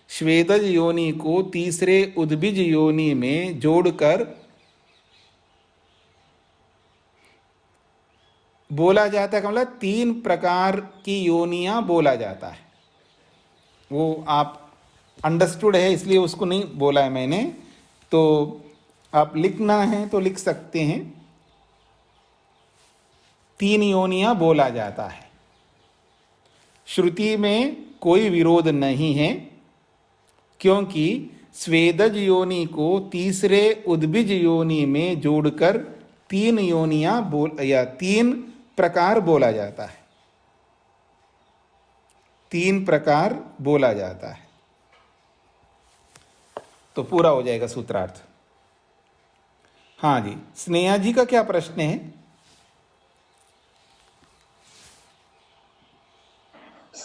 [SPEAKER 1] श्वेदज योनि को तीसरे उद्बीज योनि में जोड़कर बोला जाता है, मतलब 3 प्रकार की योनियां बोला जाता है। वो आप अंडरस्टूड है इसलिए उसको नहीं बोला है मैंने, तो आप लिखना है तो लिख सकते हैं। 3 योनियां बोला जाता है। श्रुति में कोई विरोध नहीं है क्योंकि स्वेदज योनि को तीसरे उद्बीज योनि में जोड़कर तीन योनियां बोल या तीन प्रकार बोला जाता है, तीन प्रकार बोला जाता है। तो पूरा हो जाएगा सूत्रार्थ। हाँ जी, स्नेहा जी का क्या प्रश्न है?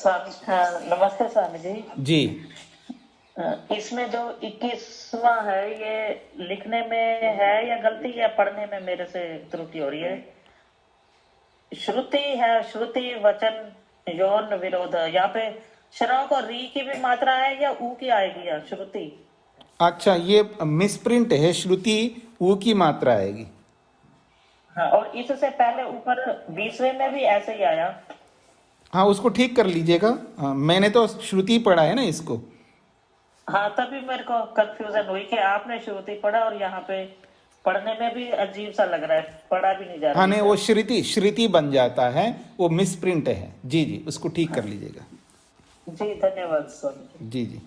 [SPEAKER 4] नमस्ते स्वामी जी।
[SPEAKER 1] जी,
[SPEAKER 4] इसमें जो 21वां है ये लिखने में है या गलती या पढ़ने में मेरे से त्रुटि हो रही है? श्रुति है, श्रुति वचन यौन विरोध, यहाँ पे श्रव और री की भी मात्रा है या ऊ की आएगी या श्रुति?
[SPEAKER 1] अच्छा, ये मिसप्रिंट है, श्रुति ऊ की मात्रा आएगी।
[SPEAKER 4] हाँ, और इससे पहले ऊपर 20वें में भी ऐसे ही आया।
[SPEAKER 1] हाँ, उसको ठीक कर लीजिएगा। मैंने तो श्रुति पढ़ा है ना इसको।
[SPEAKER 4] हाँ, तभी मेरे को कंफ्यूजन हुई कि आपने श्रुति पढ़ा और यहाँ पे पढ़ने में भी अजीब सा लग रहा है, पढ़ा भी नहीं जा रहा।
[SPEAKER 1] हाँ नहीं, वो श्रुति बन जाता है, वो मिसप्रिंट है। जी जी, उसको ठीक कर लीजिएगा।
[SPEAKER 4] जी धन्यवाद स्वामी
[SPEAKER 1] जी जी।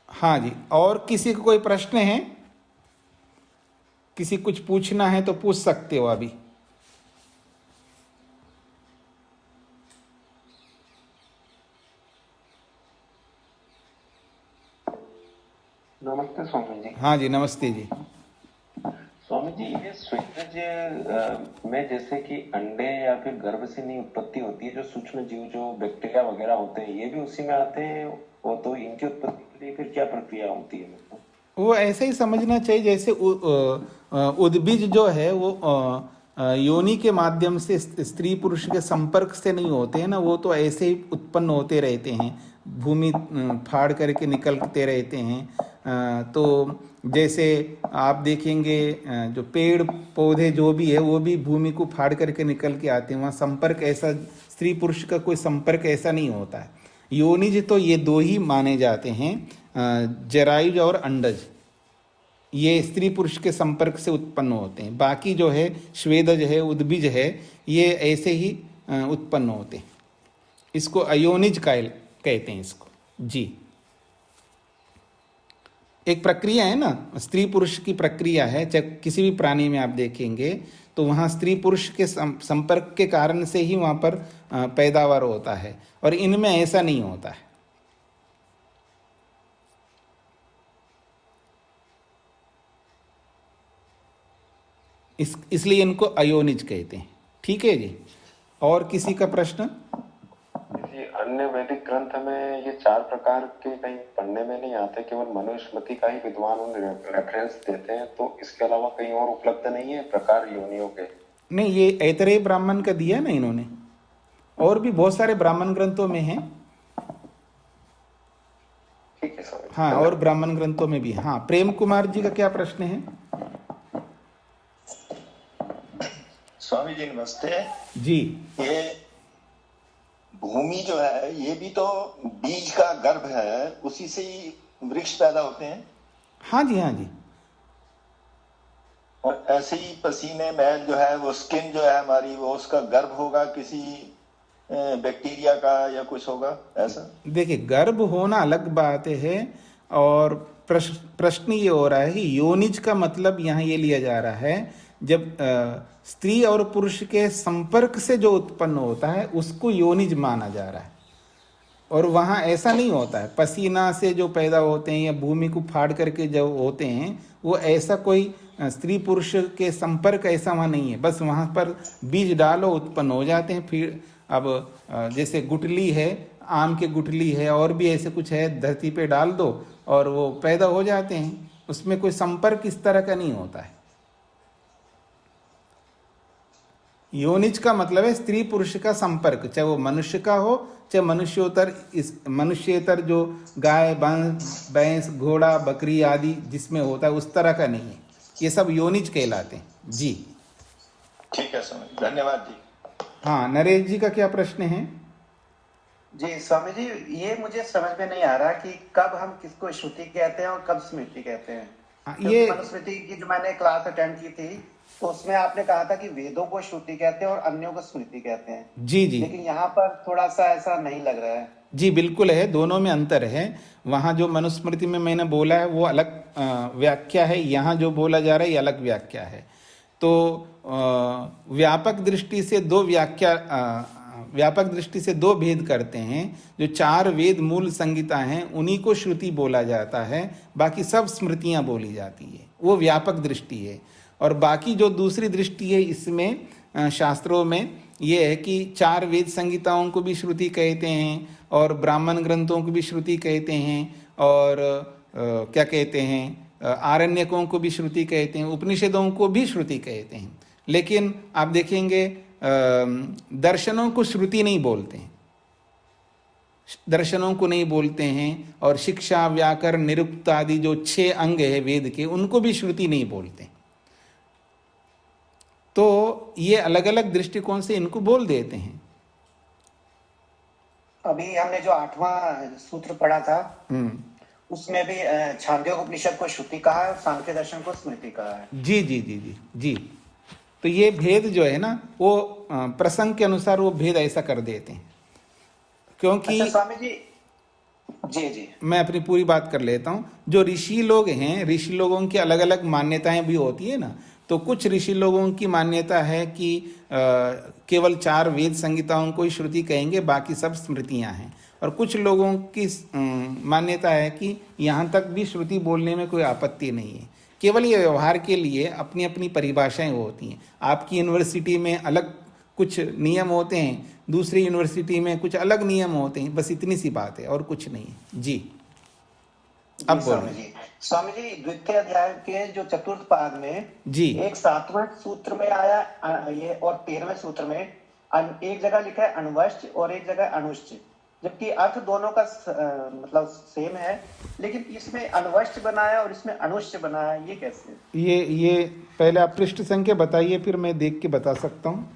[SPEAKER 1] हाँ जी, और किसी को कोई प्रश्न है? किसी कुछ पूछना है तो पूछ सकते हो अभी।
[SPEAKER 5] नमस्ते स्वामी जी।
[SPEAKER 1] हाँ जी, नमस्ते जी।
[SPEAKER 5] स्वामी जी, ये स्वेदज में जैसे कि अंडे या फिर गर्भ से नहीं उत्पत्ति होती है, जो सूक्ष्म जीव जो बैक्टीरिया वगैरह होते हैं, ये भी उसी में आते हैं। वो तो इनकी उत्पत्ति के लिए फिर क्या प्रक्रिया होती है?
[SPEAKER 1] वो ऐसे ही समझना चाहिए जैसे उद्बीज जो है वो योनि के माध्यम से स्त्री पुरुष के संपर्क से नहीं होते हैं ना, वो तो ऐसे ही उत्पन्न होते रहते हैं, भूमि फाड़ करके निकलते रहते हैं। तो जैसे आप देखेंगे जो पेड़ पौधे जो भी है वो भी भूमि को फाड़ करके निकल के आते हैं, वहाँ संपर्क ऐसा स्त्री पुरुष का कोई संपर्क ऐसा नहीं होता है। योनिज तो ये दो ही माने जाते हैं, जरायुज और अंडज, ये स्त्री पुरुष के संपर्क से उत्पन्न होते हैं। बाकी जो है श्वेदज है, उद्बीज है, ये ऐसे ही उत्पन्न होते हैं। इसको अयोनिज कहते हैं इसको। जी, एक प्रक्रिया है ना, स्त्री पुरुष की प्रक्रिया है। चाहे किसी भी प्राणी में आप देखेंगे तो वहाँ स्त्री पुरुष के संपर्क के कारण से ही वहाँ पर पैदावार होता है, और इनमें ऐसा नहीं होता है। इसलिए इनको अयोनिज कहते हैं। ठीक है जी, और किसी का प्रश्न?
[SPEAKER 5] जी, अन्य वैदिक ग्रंथ में ये 4 प्रकार के कहीं पढ़ने में नहीं आते, केवल मनुस्मृति का ही विद्वान रेफरेंस देते हैं। तो इसके अलावा कहीं और उपलब्ध नहीं है प्रकार योनियों के?
[SPEAKER 1] नहीं, ये ऐतरेय ब्राह्मण का दिया ना इन्होंने, और भी बहुत सारे ब्राह्मण ग्रंथों में है।
[SPEAKER 5] ठीक है सर।
[SPEAKER 1] हाँ, और ब्राह्मण ग्रंथों में भी। हाँ, प्रेम कुमार जी का क्या प्रश्न है?
[SPEAKER 6] स्वामी जी नमस्ते
[SPEAKER 1] जी,
[SPEAKER 6] ये भूमि जो है ये भी तो बीज का गर्भ है, उसी से ही वृक्ष पैदा होते हैं।
[SPEAKER 1] हाँ जी, हाँ जी।
[SPEAKER 6] और ऐसे ही पसीने मैल जो है वो स्किन जो है हमारी, वो उसका गर्भ होगा, किसी बैक्टीरिया का या कुछ होगा ऐसा?
[SPEAKER 1] देखिए, गर्भ होना अलग बात है, और प्रश्न ये हो रहा है कि योनिज का मतलब यहाँ ये लिया जा रहा है जब स्त्री और पुरुष के संपर्क से जो उत्पन्न होता है उसको योनिज माना जा रहा है। और वहाँ ऐसा नहीं होता है, पसीना से जो पैदा होते हैं या भूमि को फाड़ करके जो होते हैं, वो ऐसा कोई स्त्री पुरुष के संपर्क ऐसा वहाँ नहीं है। बस वहाँ पर बीज डालो, उत्पन्न हो जाते हैं। फिर अब जैसे गुठली है, आम के गुठली है, और भी ऐसे कुछ है, धरती पे डाल दो और वो पैदा हो जाते हैं। उसमें कोई संपर्क इस तरह का नहीं होता है। योनिज का मतलब है स्त्री पुरुष का संपर्क, चाहे वो मनुष्य का हो चाहे मनुष्येतर जो गाय भैंस घोड़ा बकरी आदि जिसमें होता है उस तरह का नहीं है। ये सब योनिज कहलाते हैं। जी
[SPEAKER 6] ठीक है स्वामी, धन्यवाद जी।
[SPEAKER 1] हाँ, नरेश जी का क्या प्रश्न है?
[SPEAKER 7] जी स्वामी जी, ये मुझे समझ में नहीं आ रहा कि कब हम किसको श्रुति कहते हैं और कब स्मृति कहते हैं।
[SPEAKER 1] ये
[SPEAKER 7] मनुस्मृति की जो मैंने क्लास अटेंड की थी तो उसमें आपने कहा था कि वेदों को श्रुति कहते हैं और अन्यों को स्मृति कहते हैं।
[SPEAKER 1] जी जी,
[SPEAKER 7] लेकिन यहाँ पर थोड़ा सा ऐसा नहीं लग रहा है।
[SPEAKER 1] जी बिल्कुल है, दोनों में अंतर है। वहाँ जो मनुस्मृति में मैंने बोला है वो अलग व्याख्या है, यहाँ जो बोला जा रहा है ये अलग व्याख्या है। तो व्यापक दृष्टि से व्यापक दृष्टि से दो भेद करते हैं। जो 4 वेद मूल संहिता हैं उन्हीं को श्रुति बोला जाता है, बाकी सब स्मृतियां बोली जाती है, वो व्यापक दृष्टि है। और बाकी जो दूसरी दृष्टि है इसमें शास्त्रों में ये है कि 4 वेद संहिताओं को भी श्रुति कहते हैं, और ब्राह्मण ग्रंथों को भी श्रुति कहते हैं, और क्या कहते हैं, आरण्यकों को भी श्रुति कहते हैं, उपनिषदों को भी श्रुति कहते हैं। लेकिन आप देखेंगे दर्शनों को श्रुति नहीं बोलते हैं, दर्शनों को नहीं बोलते हैं, और शिक्षा, व्याकरण, निरुक्त आदि जो 6 अंग है वेद के, उनको भी श्रुति नहीं बोलते। तो ये अलग अलग दृष्टिकोण से इनको बोल देते हैं।
[SPEAKER 7] अभी हमने जो 8वां सूत्र पढ़ा था उसमें भी छांदोग्य उपनिषद को श्रुति कहा है, सांख्य दर्शन को स्मृति कहा है।
[SPEAKER 1] जी जी जी जी जी। तो ये भेद जो है ना, वो प्रसंग के अनुसार वो भेद ऐसा कर देते हैं। क्योंकि
[SPEAKER 7] अच्छा स्वामी जी, जी जी,
[SPEAKER 1] मैं अपनी पूरी बात कर लेता हूँ। जो ऋषि लोग हैं, ऋषि लोगों की अलग अलग मान्यताएं भी होती है ना। तो कुछ ऋषि लोगों की मान्यता है कि केवल 4 वेद संहिताओं को ही श्रुति कहेंगे, बाकी सब स्मृतियां हैं। और कुछ लोगों की मान्यता है कि यहाँ तक भी श्रुति बोलने में कोई आपत्ति नहीं है, केवल ये व्यवहार के लिए अपनी अपनी परिभाषाएं होती हैं। आपकी यूनिवर्सिटी में अलग कुछ नियम होते हैं, दूसरी यूनिवर्सिटी में कुछ अलग नियम होते हैं, बस इतनी सी बात है और कुछ नहीं है। जी अब बोलिए।
[SPEAKER 7] स्वामी जी, द्वितीय अध्याय के जो चतुर्थ पाद में
[SPEAKER 1] जी
[SPEAKER 7] एक 7वें सूत्र में आया ये, और 13वें सूत्र में एक जगह लिखा है अणुवश्च और एक जगह अणुश्च, जबकि अर्थ दोनों का मतलब सेम है, लेकिन इसमें अणुवश्च बनाया और इसमें अणुश्च बनाया, ये कैसे?
[SPEAKER 1] ये पहले आप पृष्ठ संख्या बताइए, फिर मैं देख के बता सकता हूँ।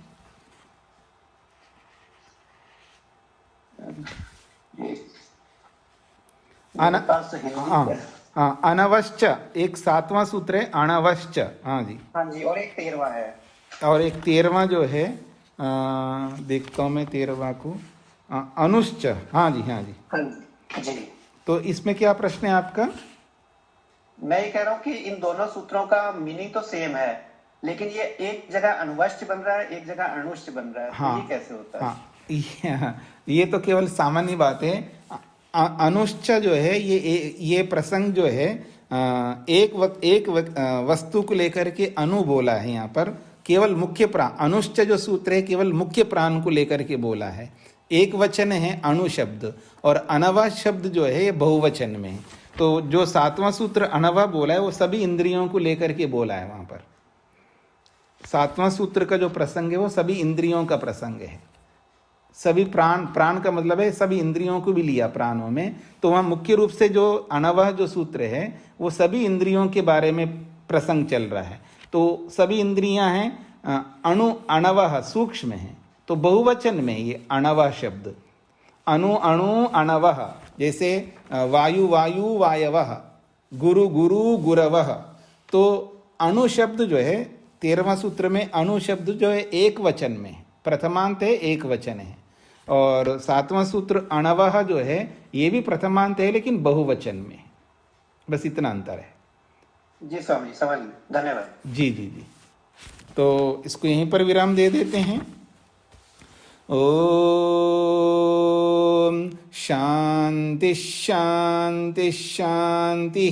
[SPEAKER 1] अनवश्च एक 7वां सूत्र है, अनवश्च। हाँ जी,
[SPEAKER 7] हाँ जी, और एक 13वां है,
[SPEAKER 1] और एक 13वां जो है देखता हूँ मैं 13वां को, अनुश्च। हाँ जी हाँ जी
[SPEAKER 7] हाँ जी।
[SPEAKER 1] तो इसमें क्या प्रश्न है आपका?
[SPEAKER 7] मैं ये कह रहा हूँ कि इन दोनों सूत्रों का मीनिंग तो सेम है, लेकिन ये एक जगह अणुवश्च बन रहा है, एक जगह अणुश्च बन रहा है।
[SPEAKER 1] हाँ,
[SPEAKER 7] तो ये कैसे होता है?
[SPEAKER 1] हाँ, ये तो केवल सामान्य बात है। अनुश्च जो है ये प्रसंग जो है एक वस्तु को लेकर के अनु बोला है यहाँ पर, केवल मुख्य प्राण। अनुश्च जो सूत्र है केवल मुख्य प्राण को लेकर के बोला है, एक वचन है अणु शब्द, और अनवा शब्द जो है ये बहुवचन में है। तो जो 7वां सूत्र अनवा बोला है वो सभी इंद्रियों को लेकर के बोला है। वहां पर 7वां सूत्र का जो प्रसंग है वो सभी इंद्रियों का प्रसंग है, सभी प्राण का मतलब है सभी इंद्रियों को भी लिया प्राणों में। तो वहाँ मुख्य रूप से जो अनवह जो सूत्र है वो सभी इंद्रियों के बारे में प्रसंग चल रहा है। तो सभी इंद्रियां हैं, अणु अणवह सूक्ष्म है, तो बहुवचन में ये अणवह शब्द, अणु अणु अणवह, जैसे वायु वायु वायवः, गुरु गुरु गुरवः। तो अणु शब्द जो है 13वां सूत्र में अणु शब्द जो है एक वचन में, प्रथमांत है, एक वचन है। और 7वां सूत्र अणवः जो है ये भी प्रथमांत है लेकिन बहुवचन में, बस इतना अंतर है।
[SPEAKER 7] जी स्वामी जी, समझ गए, धन्यवाद।
[SPEAKER 1] जी जी जी। तो इसको यहीं पर विराम दे देते हैं। ओम शांति शांति शांति।